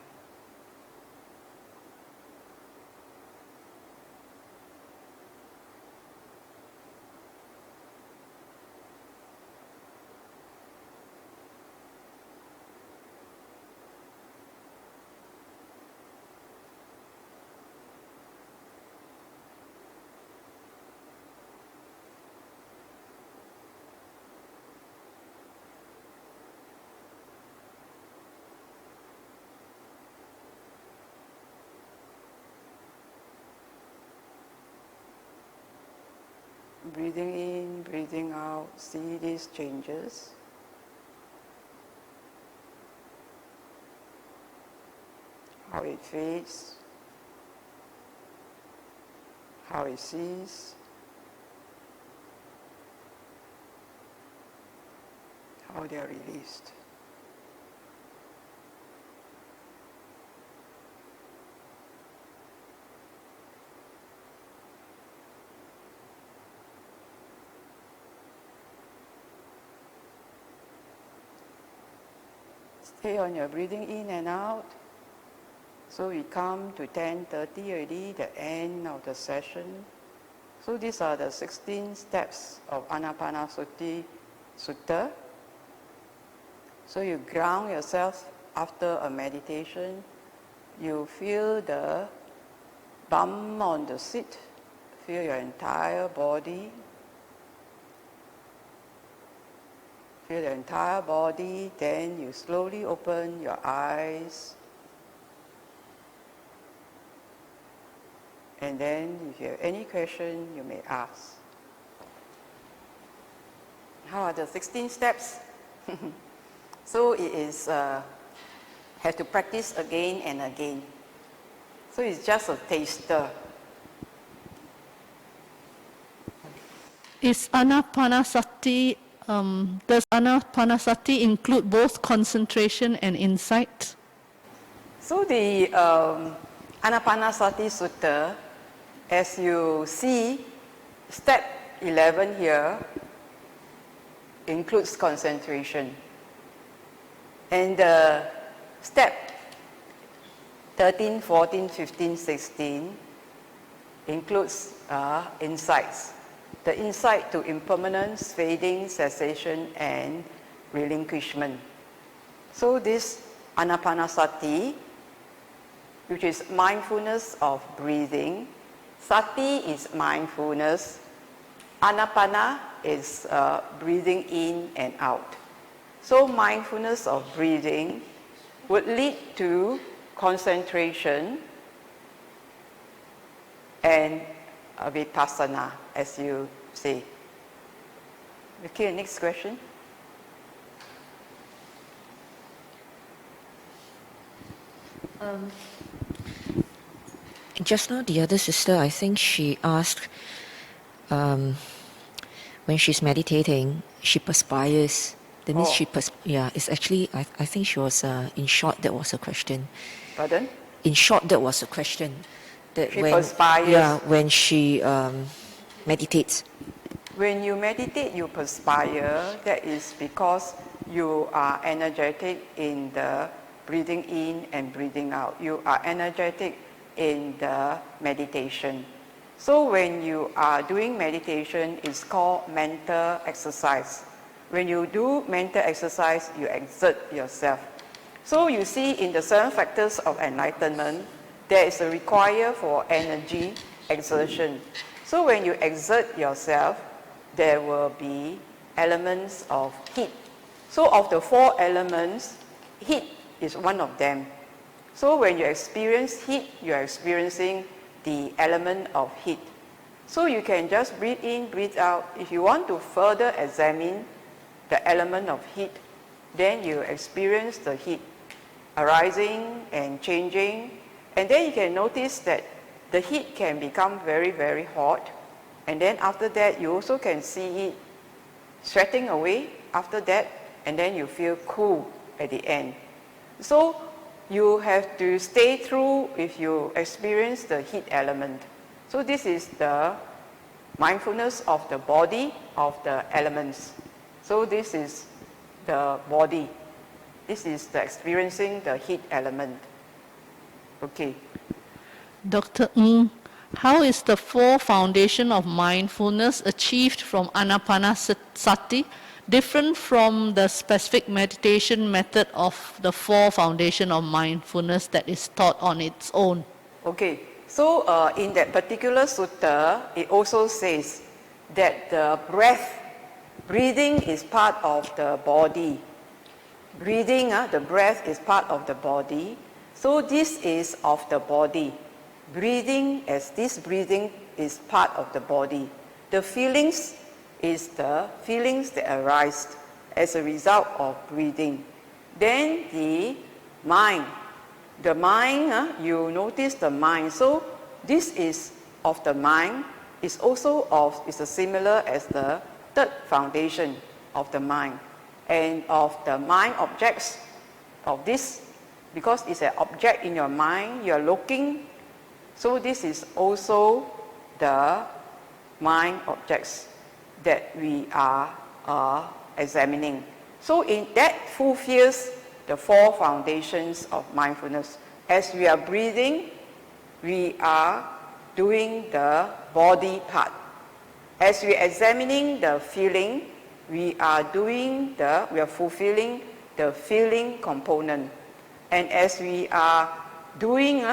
Breathing in, breathing out, see these changes. How it fades, how it ceases, how they are released. Stay on your breathing in and out. So we come to 10:30 already, the end of the session. So these are the 16 steps of Anapanasati Sutta. So you ground yourself after a meditation. You feel the bum on the seat, feel your entire body. Feel the entire body, then you slowly open your eyes. And then if you have any question, you may ask. How are the 16 steps? So it is, have to practice again and again. So it's just a taster. Is Anapanasati, does Anapanasati include both concentration and insight? So the Anapanasati Sutta, as you see, step 11 here includes concentration. And step 13, 14, 15, 16 includes insights. The insight to impermanence, fading, cessation, and relinquishment. So this Anapanasati, which is mindfulness of breathing, Sati is mindfulness, Anapana is breathing in and out. So mindfulness of breathing would lead to concentration and vipassana, as you say. Okay, next question. Just now, the other sister, I think she asked, when she's meditating, she perspires. That means it's actually, I think she was, in short, that was a question. Pardon? In short, that was a question. That She perspires. Yeah, when she meditates. When you meditate, you perspire. That is because you are energetic in the breathing in and breathing out. You are energetic in the meditation. So when you are doing meditation, it's called mental exercise. When you do mental exercise, you exert yourself. So you see in the 7 factors of enlightenment, there is a require for energy exertion. So when you exert yourself, there will be elements of heat. So of the 4 elements, heat is one of them. So when you experience heat, you are experiencing the element of heat. So you can just breathe in, breathe out. If you want to further examine the element of heat, then you experience the heat arising and changing. And then you can notice that the heat can become very, very hot. And then after that, you also can see it sweating away after that, and then you feel cool at the end. So you have to stay through if you experience the heat element. So this is the mindfulness of the body of the elements. So this is the body. This is the experiencing the heat element. Okay. Dr. Ng, how is the 4 foundation of mindfulness achieved from Anapanasati different from the specific meditation method of the 4 foundation of mindfulness that is taught on its own? Okay, so in that particular sutta, it also says that the breathing is part of the body. Breathing, the breath is part of the body. So this is of the body. Breathing, as this breathing is part of the body. The feelings is the feelings that arise as a result of breathing. Then the mind, you notice the mind. So this is of the mind. It's also is similar as the 3rd foundation of the mind. And of the mind objects of this, because it's an object in your mind, you're looking. So this is also the mind objects that we are examining. So in that fulfills the 4 foundations of mindfulness. As we are breathing, we are doing the body part. As we are examining the feeling, we are fulfilling the feeling component. And as we are doing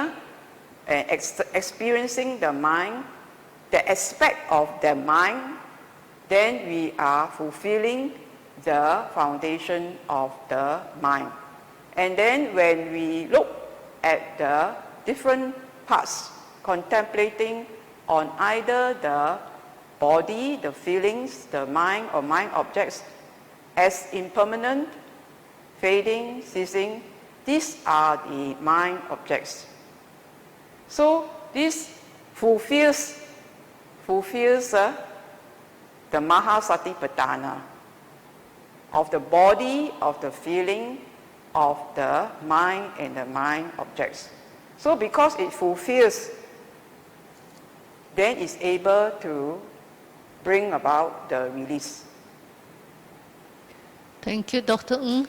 experiencing the mind, the aspect of the mind, then we are fulfilling the foundation of the mind. And then when we look at the different parts, contemplating on either the body, the feelings, the mind or mind objects as impermanent, fading, ceasing, these are the mind objects. So this fulfills the Mahasatipatthana of the body, of the feeling, of the mind and the mind objects. So because it fulfills, then it's able to bring about the release. Thank you, Dr. Ng.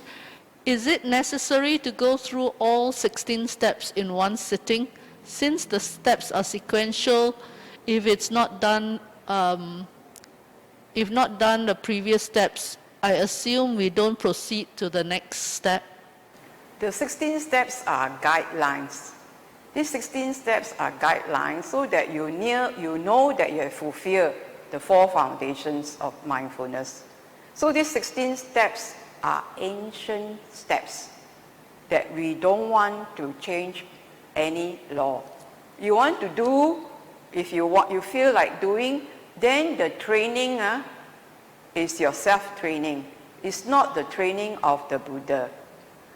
Is it necessary to go through all 16 steps in one sitting? Since the steps are sequential, if it's not done, if not done the previous steps, I assume we don't proceed to the next step. The 16 steps are guidelines. These 16 steps are guidelines so that you know that you have fulfilled the 4 foundations of mindfulness. So these 16 steps are ancient steps that we don't want to change any law. You want to do, if you feel like doing, then the training is your self-training. It's not the training of the Buddha.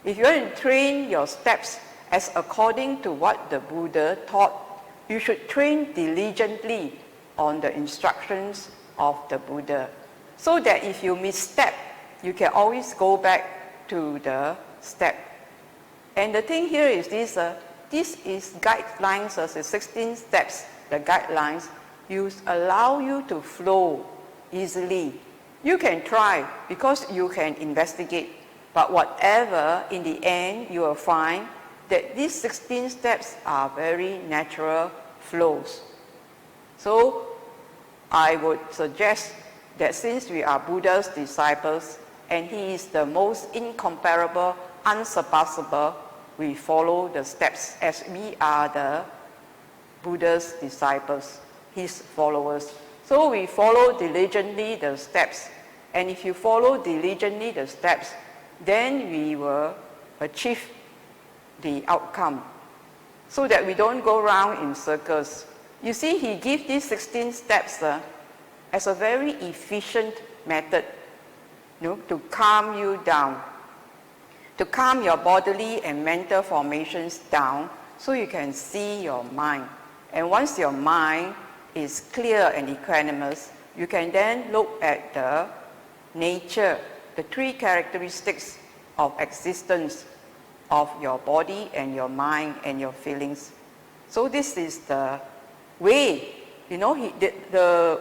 If you want to train your steps as according to what the Buddha taught, you should train diligently on the instructions of the Buddha, so that if you misstep, you can always go back to the step. And the thing here is this is guidelines, the 16 steps, the guidelines, allow you to flow easily. You can try because you can investigate, but whatever, in the end, you will find that these 16 steps are very natural flows. So I would suggest that since we are Buddha's disciples, and he is the most incomparable, unsurpassable, we follow the steps as we are the Buddha's disciples, his followers. So we follow diligently the steps. And if you follow diligently the steps, then we will achieve the outcome, so that we don't go round in circles. You see, he gives these 16 steps as a very efficient method, to calm you down, to calm your bodily and mental formations down, so you can see your mind. And once your mind is clear and equanimous, you can then look at the nature, the 3 characteristics of existence of your body and your mind and your feelings. So this is the way, the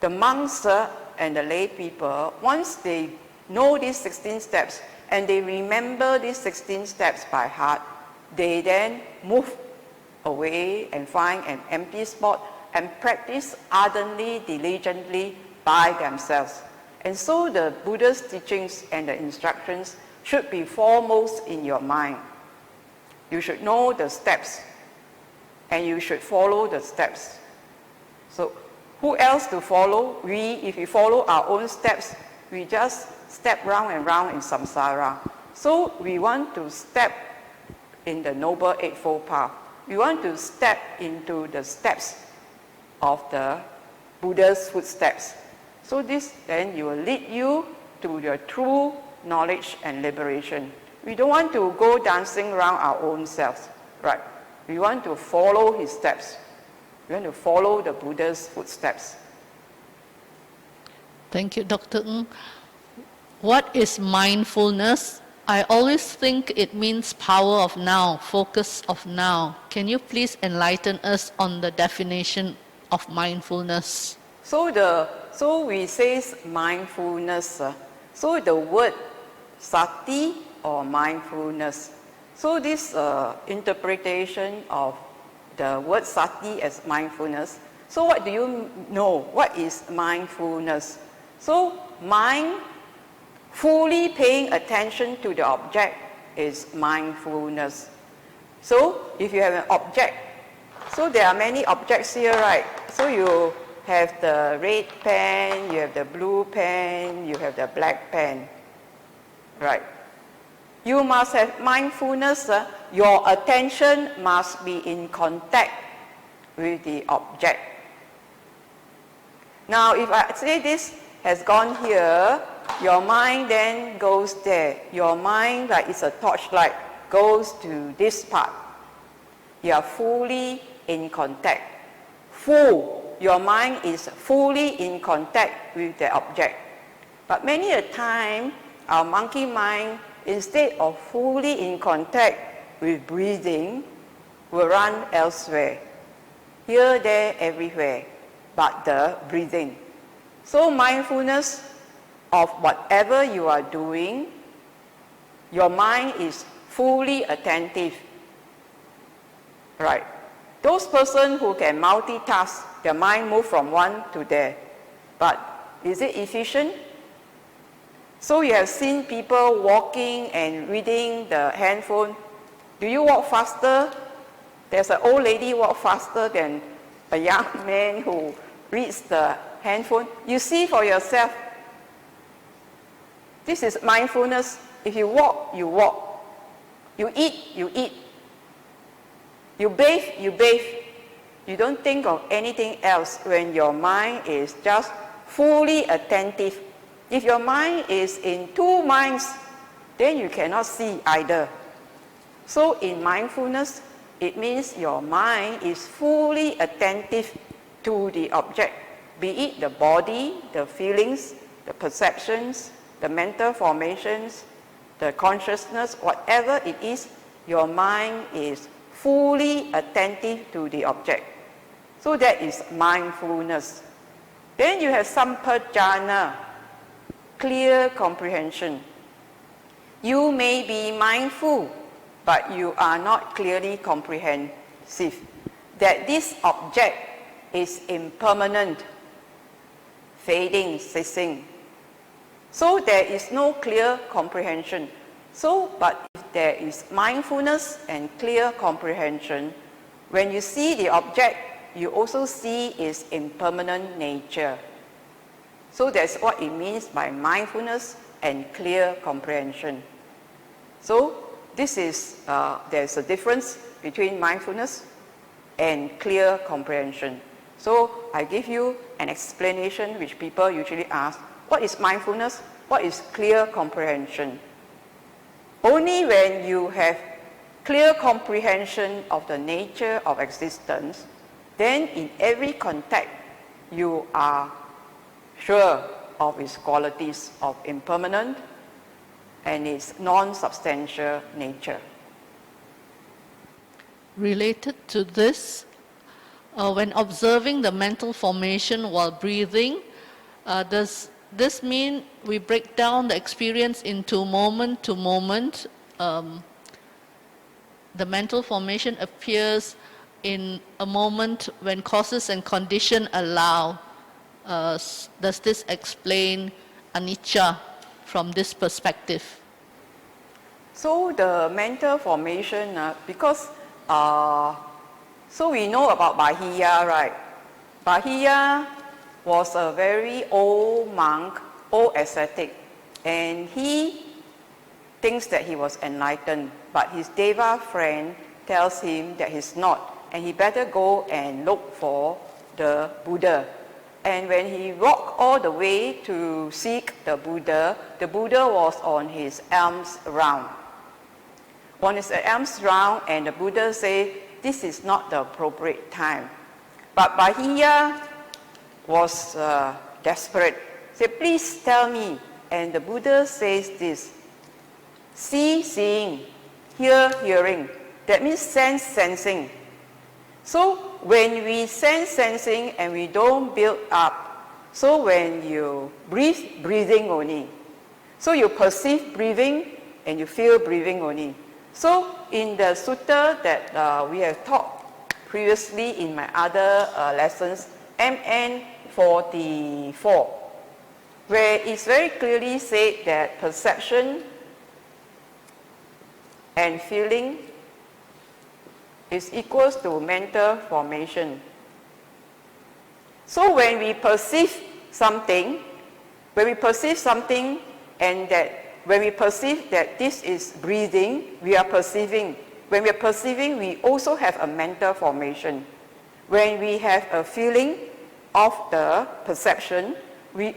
monks and the lay people, once they know these 16 steps and they remember these 16 steps by heart, they then move away and find an empty spot and practice ardently, diligently by themselves. And so the Buddha's teachings and the instructions should be foremost in your mind. You should know the steps and you should follow the steps. So who else to follow? If we follow our own steps, we just step round and round in samsara. So we want to step in the Noble Eightfold Path. We want to step into the steps of the Buddha's footsteps. So this then will lead you to your true knowledge and liberation. We don't want to go dancing around our own selves, right? We want to follow his steps. We want to follow the Buddha's footsteps. Thank you, Dr. Ng. What is mindfulness? I always think it means power of now, focus of now. Can you please enlighten us on the definition of mindfulness? So we say mindfulness. So the word sati or mindfulness. So this interpretation of the word sati as mindfulness. So what do you know? What is mindfulness? So mind, fully paying attention to the object, is mindfulness. So if you have an object, so there are many objects here, right? So you have the red pen, you have the blue pen, you have the black pen, right? You must have mindfulness. Your attention must be in contact with the object. Now, if I say this has gone here, your mind then goes there. Your mind, like it's a torchlight, goes to this part. You are fully in contact. Your mind is fully in contact with the object. But many a time, our monkey mind, instead of fully in contact with breathing, will run elsewhere. Here, there, everywhere, but the breathing. So mindfulness of whatever you are doing your mind is fully attentive. Right. Those persons who can multitask, their mind move from one to there. But is it efficient? So you have seen people walking and reading the handphone. Do you walk faster? There's an old lady walk faster than a young man who reads the handphone. You see for yourself. This is mindfulness. If you walk, you walk. You eat, you eat. You bathe, you bathe. You don't think of anything else when your mind is just fully attentive. If your mind is in two minds, then you cannot see either. So in mindfulness, it means your mind is fully attentive to the object, be it the body, the feelings, the perceptions, the mental formations, the consciousness, whatever it is, your mind is fully attentive to the object. So that is mindfulness. Then you have sampajana, clear comprehension. You may be mindful, but you are not clearly comprehensive that this object is impermanent, fading, ceasing. So there is no clear comprehension. So, but if there is mindfulness and clear comprehension, when you see the object, you also see its impermanent nature. So that's what it means by mindfulness and clear comprehension. So this is, there's a difference between mindfulness and clear comprehension. So I give you an explanation which people usually ask, what is mindfulness? What is clear comprehension? Only when you have clear comprehension of the nature of existence, then in every contact you are sure of its qualities of impermanent and its non-substantial nature. Related to this, when observing the mental formation while breathing, does this mean we break down the experience into moment to moment? The mental formation appears in a moment when causes and condition allow. Does this explain anicca from this perspective? So the mental formation, because so we know about Bahiya, right? Bahiya was a very old monk, old ascetic, and he thinks that he was enlightened, but his Deva friend tells him that he's not, and he better go and look for the Buddha. And when he walked all the way to seek the Buddha was on his alms round. On his alms round, and the Buddha said, this is not the appropriate time. But Bahiya was desperate. Said, please tell me. And the Buddha says this, see, seeing, hear, hearing. That means sense, sensing. So when we sense, sensing, and we don't build up, so when you breathe, breathing only. So you perceive breathing, and you feel breathing only. So in the sutta that we have taught previously in my other lessons, MN118, where it's very clearly said that perception and feeling is equals to mental formation. So when we perceive something, and that when we perceive that this is breathing, we are perceiving. When we are perceiving, we also have a mental formation. When we have a feeling of the perception,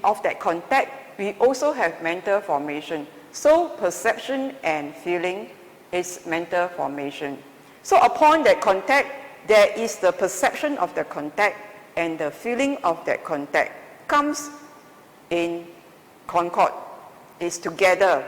of that contact, we also have mental formation. So perception and feeling is mental formation. So upon that contact, there is the perception of the contact, and the feeling of that contact comes in concord. It's together.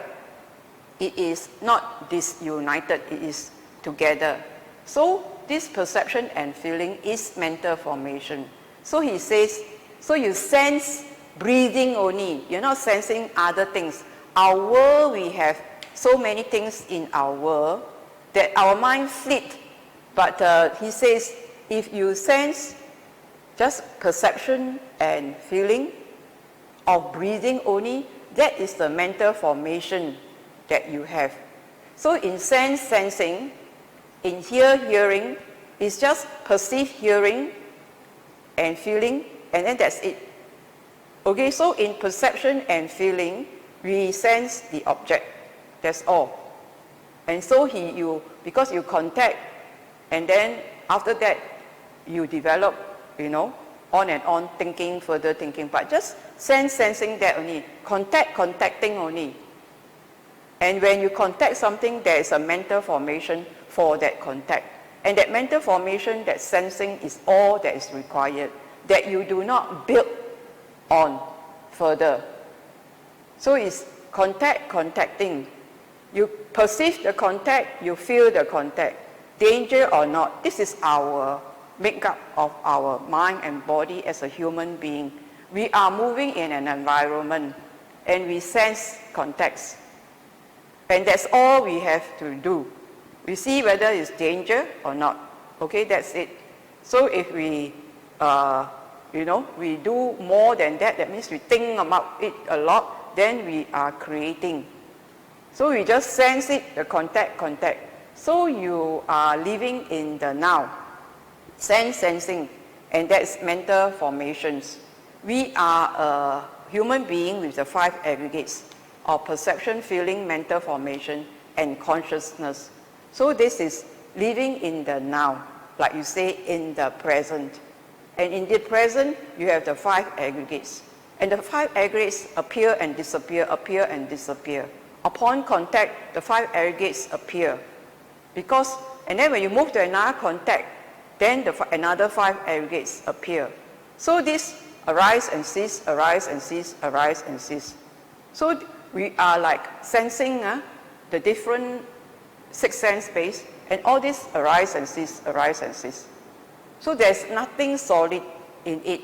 It is not disunited, it is together. So this perception and feeling is mental formation. So he says, so you sense breathing only, you're not sensing other things. Our world, we have so many things in our world that our mind fleet. But he says, if you sense just perception and feeling of breathing only, that is the mental formation that you have. So in sense sensing, in hearing, it's just perceived hearing and feeling, and then that's it. Okay, so in perception and feeling, we sense the object. That's all. And so because you contact, and then after that, you develop, on and on, thinking, further thinking, but just sensing that only, contacting only. And when you contact something, there is a mental formation for that contact. And that mental formation, that sensing is all that is required, that you do not build on further. So it's contacting. You perceive the contact, you feel the contact. Danger or not, this is our makeup of our mind and body as a human being. We are moving in an environment and we sense contacts. And that's all we have to do. We see whether it's danger or not. Okay, that's it. So if we, we do more than that, that means we think about it a lot, then we are creating. So we just sense it, the contact. So you are living in the now, sensing, and that's mental formations. We are a human being with the 5 aggregates of perception, feeling, mental formation, and consciousness. So this is living in the now, like you say, in the present. And in the present, you have the 5 aggregates. And the 5 aggregates appear and disappear, appear and disappear. Upon contact, the 5 aggregates appear. And then when you move to another contact, then another 5 aggregates appear. So this arise and cease, arise and cease, arise and cease. So we are like sensing the different 6 sense space, and all this arise and cease, arise and cease. So there's nothing solid in it.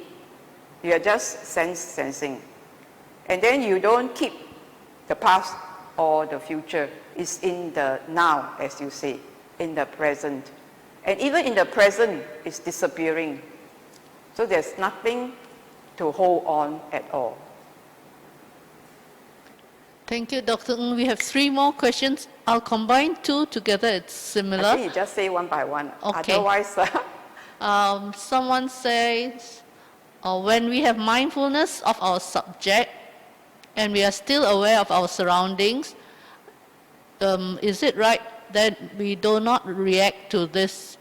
You are just sensing. And then you don't keep the past or the future. It's in the now, as you say, in the present. And even in the present, it's disappearing. So there's nothing to hold on at all. Thank you, Dr. Ng. We have 3 more questions. I'll combine 2 together. It's similar. I think you just say one by one. Okay. Otherwise, someone says, when we have mindfulness of our subject and we are still aware of our surroundings, is it right that we do not react to this?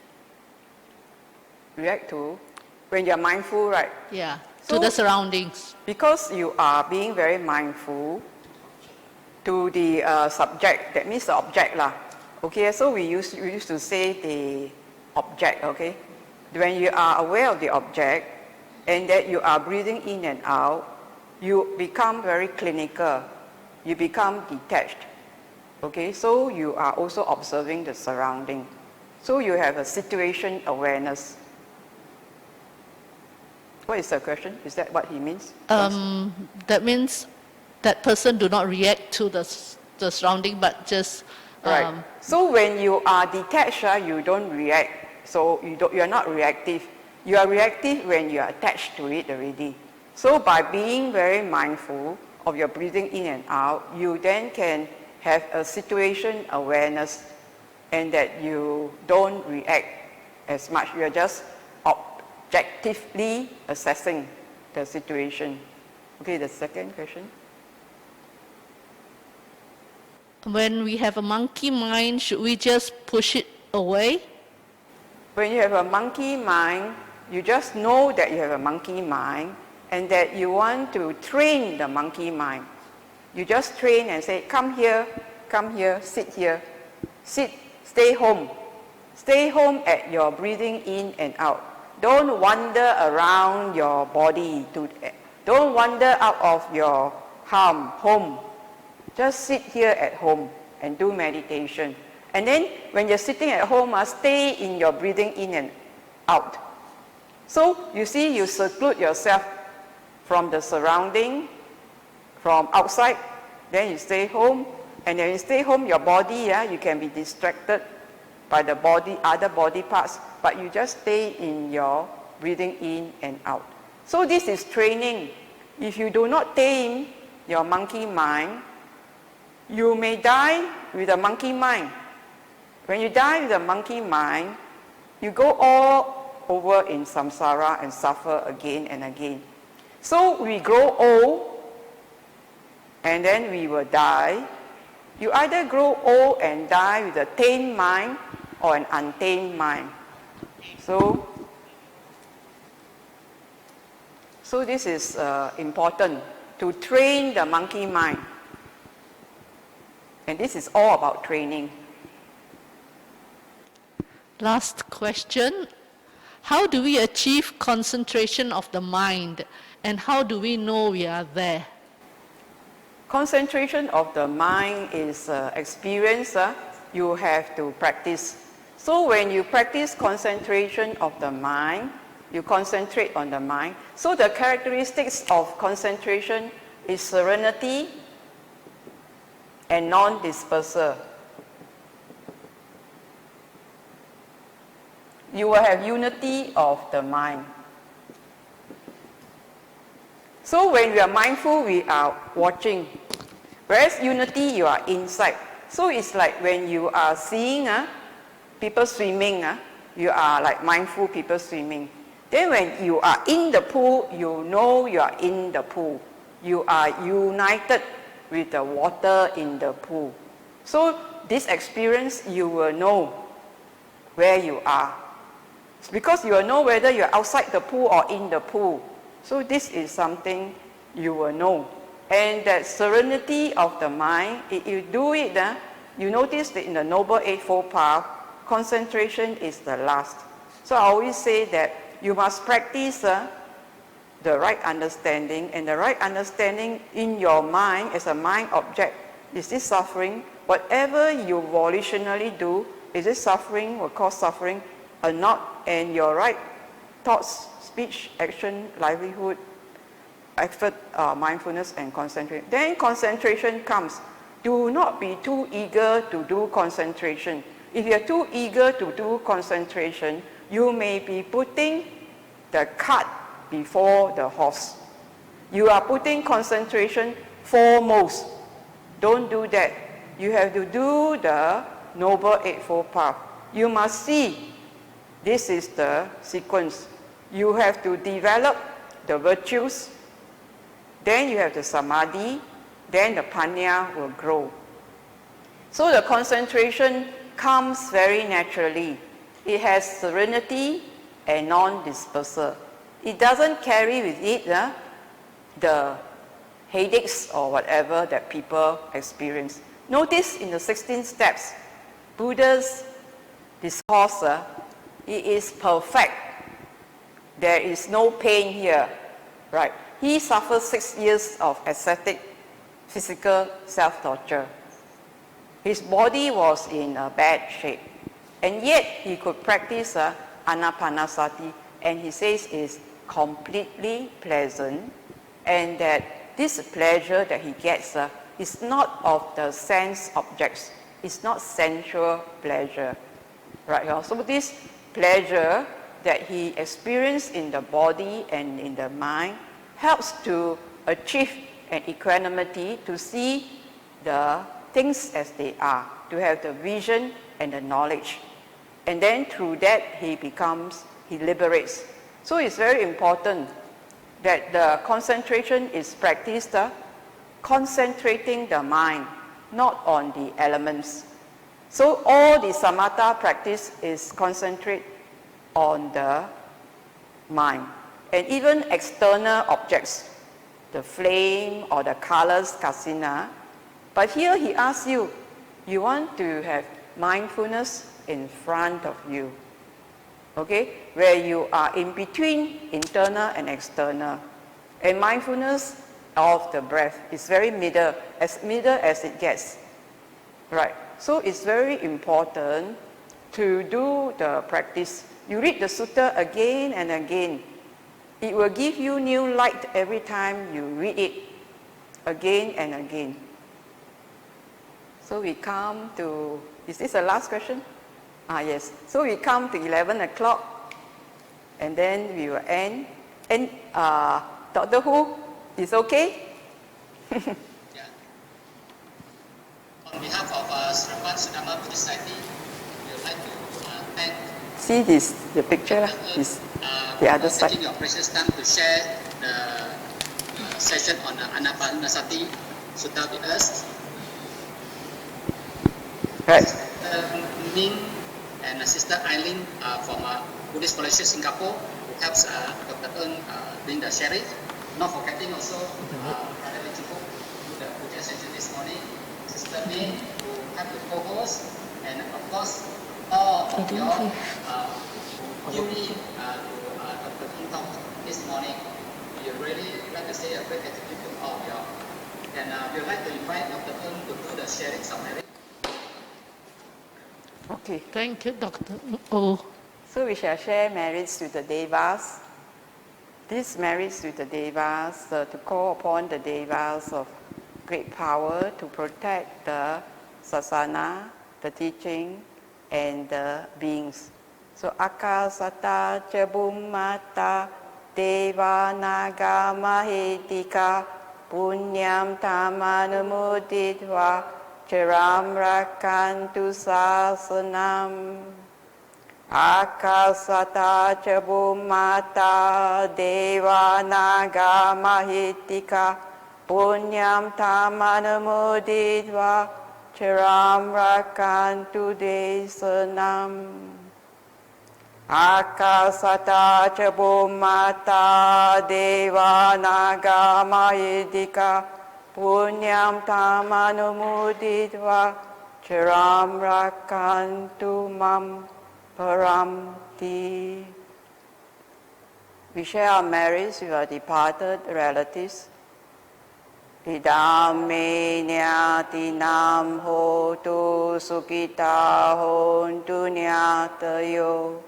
React to? When you're mindful, right? Yeah, So, to the surroundings. Because you are being very mindful to the subject, that means the object lah. Okay, so we used to say the object, okay? When you are aware of the object and that you are breathing in and out, you become very clinical. You become detached. Okay, so you are also observing the surrounding. So you have a situation awareness. What is the question? Is that what he means? That means that person do not react to the surrounding, but just... Right. So when you are detached, you don't react. So you are not reactive. You are reactive when you are attached to it already. So by being very mindful of your breathing in and out, you then can have a situation awareness, and that you don't react as much. You are just objectively assessing the situation. Okay, the second question. When we have a monkey mind, should we just push it away? When you have a monkey mind, you just know that you have a monkey mind and that you want to train the monkey mind. You just train and say, come here, sit here, stay home. Stay home at your breathing in and out. Don't wander around your body. Don't wander out of your home. Just sit here at home and do meditation. And then when you're sitting at home, stay in your breathing in and out. So you see, you seclude yourself from the surrounding, from outside, then you stay home, And when you stay home, your body, you can be distracted by the body, other body parts, but you just stay in your breathing in and out. So this is training. If you do not tame your monkey mind, you may die with a monkey mind. When you die with a monkey mind, you go all over in samsara and suffer again and again. So we grow old and then we will die. You either grow old and die with a tamed mind or an untamed mind. So this is important, to train the monkey mind. And this is all about training. Last question. How do we achieve concentration of the mind, and how do we know we are there? Concentration of the mind is experience. You have to practice. So when you practice concentration of the mind, you concentrate on the mind. So the characteristics of concentration is serenity and non-dispersal. You will have unity of the mind. So when we are mindful, we are watching. Whereas unity, you are inside. So it's like when you are seeing people swimming, you are like mindful people swimming. Then when you are in the pool, you know you are in the pool. You are united with the water in the pool. So this experience, you will know where you are. Because you will know whether you are outside the pool or in the pool. So this is something you will know. And that serenity of the mind, if you do it, you notice that in the Noble Eightfold Path, concentration is the last. So I always say that you must practice the right understanding, and the right understanding in your mind as a mind object. Is this suffering? Whatever you volitionally do, is this suffering, will cause suffering or not? And your right thoughts, speech, action, livelihood, effort, mindfulness and concentration. Then concentration comes. Do not be too eager to do concentration. If you are too eager to do concentration, you may be putting the cart before the horse. You are putting concentration foremost. Don't do that. You have to do the Noble Eightfold Path. You must see this is the sequence. You have to develop the virtues, then you have the samadhi, then the panya will grow. So the concentration comes very naturally. It has serenity and non-dispersal. It doesn't carry with it the headaches or whatever that people experience. Notice in the 16 steps, Buddha's discourse, it is perfect. There is no pain here, right? He suffered 6 years of ascetic physical self-torture. His body was in a bad shape, and yet he could practice Anapanasati, and he says is completely pleasant, and that this pleasure that he gets is not of the sense objects. It's not sensual pleasure, right? So this pleasure that he experienced in the body and in the mind helps to achieve an equanimity, to see the things as they are, to have the vision and the knowledge. And then through that he liberates. So it's very important that the concentration is practiced, concentrating the mind, not on the elements. So all the samatha practice is concentrate on the mind. And even external objects, the flame or the colors, kasina. But here he asks you, you want to have mindfulness in front of you. Okay? Where you are in between internal and external. And mindfulness of the breath is very middle as it gets. Right? So it's very important to do the practice. You read the sutta again and again. It will give you new light every time you read it again and again. So we come to, is this the last question? Yes. So we come to 11 o'clock and then we will end. And Dr. Hu, is okay? Yeah. On behalf of Seremban Sudhamma Buddhist Society, we would like to thank See this, the picture, is the other side. taking your precious time to share the session on Anapanasati Sutta with us. Right. Ning and Sister Eileen from Buddhist Fellowship Singapore, who helps Dr. Ng doing the sharing. Not forgetting also Brother Chico, who the puja session this morning, Sister May, who helped the co-host, and of course all of you all who tune in to Dr. Ng talk this morning. We really like to say a great gratitude to all of you all. And we would like to invite Dr. Ng to do the sharing summary. Okay. Thank you, Dr. Oh. So we shall share merits with the Devas. These merits with the Devas, to call upon the Devas of great power to protect the sasana, the teaching, and the beings. So Akasata Chabumata Deva Naga Mahitika Punyam Tamanumudidva Chiram Rakantu Sasanam. Akasata Chabumata Deva Naga Mahitika Punyam Tamanumudidva Chiram Rakantu Desanam. Akasata Chabumata Deva Naga Mahitika Punyam Tamanumudidva Chiram Rakantu Mam Paramti. We share our merits with our departed relatives. Idam me nyatinam hotu sukita hontu nyatayo.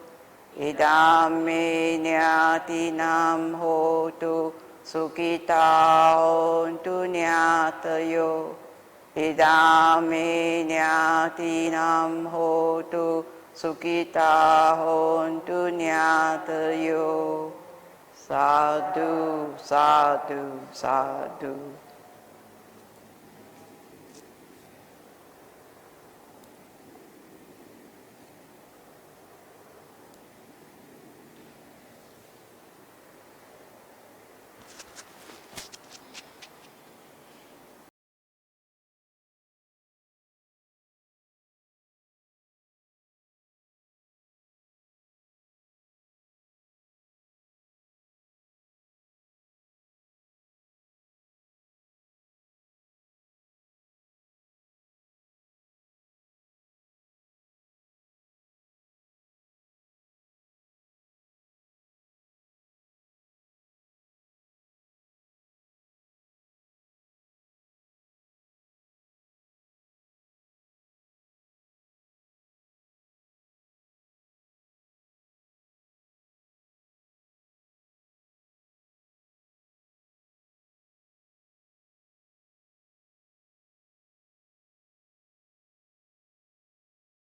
Idam me nyatinam hotu sukita hontu nyatayo. Idam me nyatinam hotu sukita hontu nyatayo. Sadhu, sadhu, sadhu.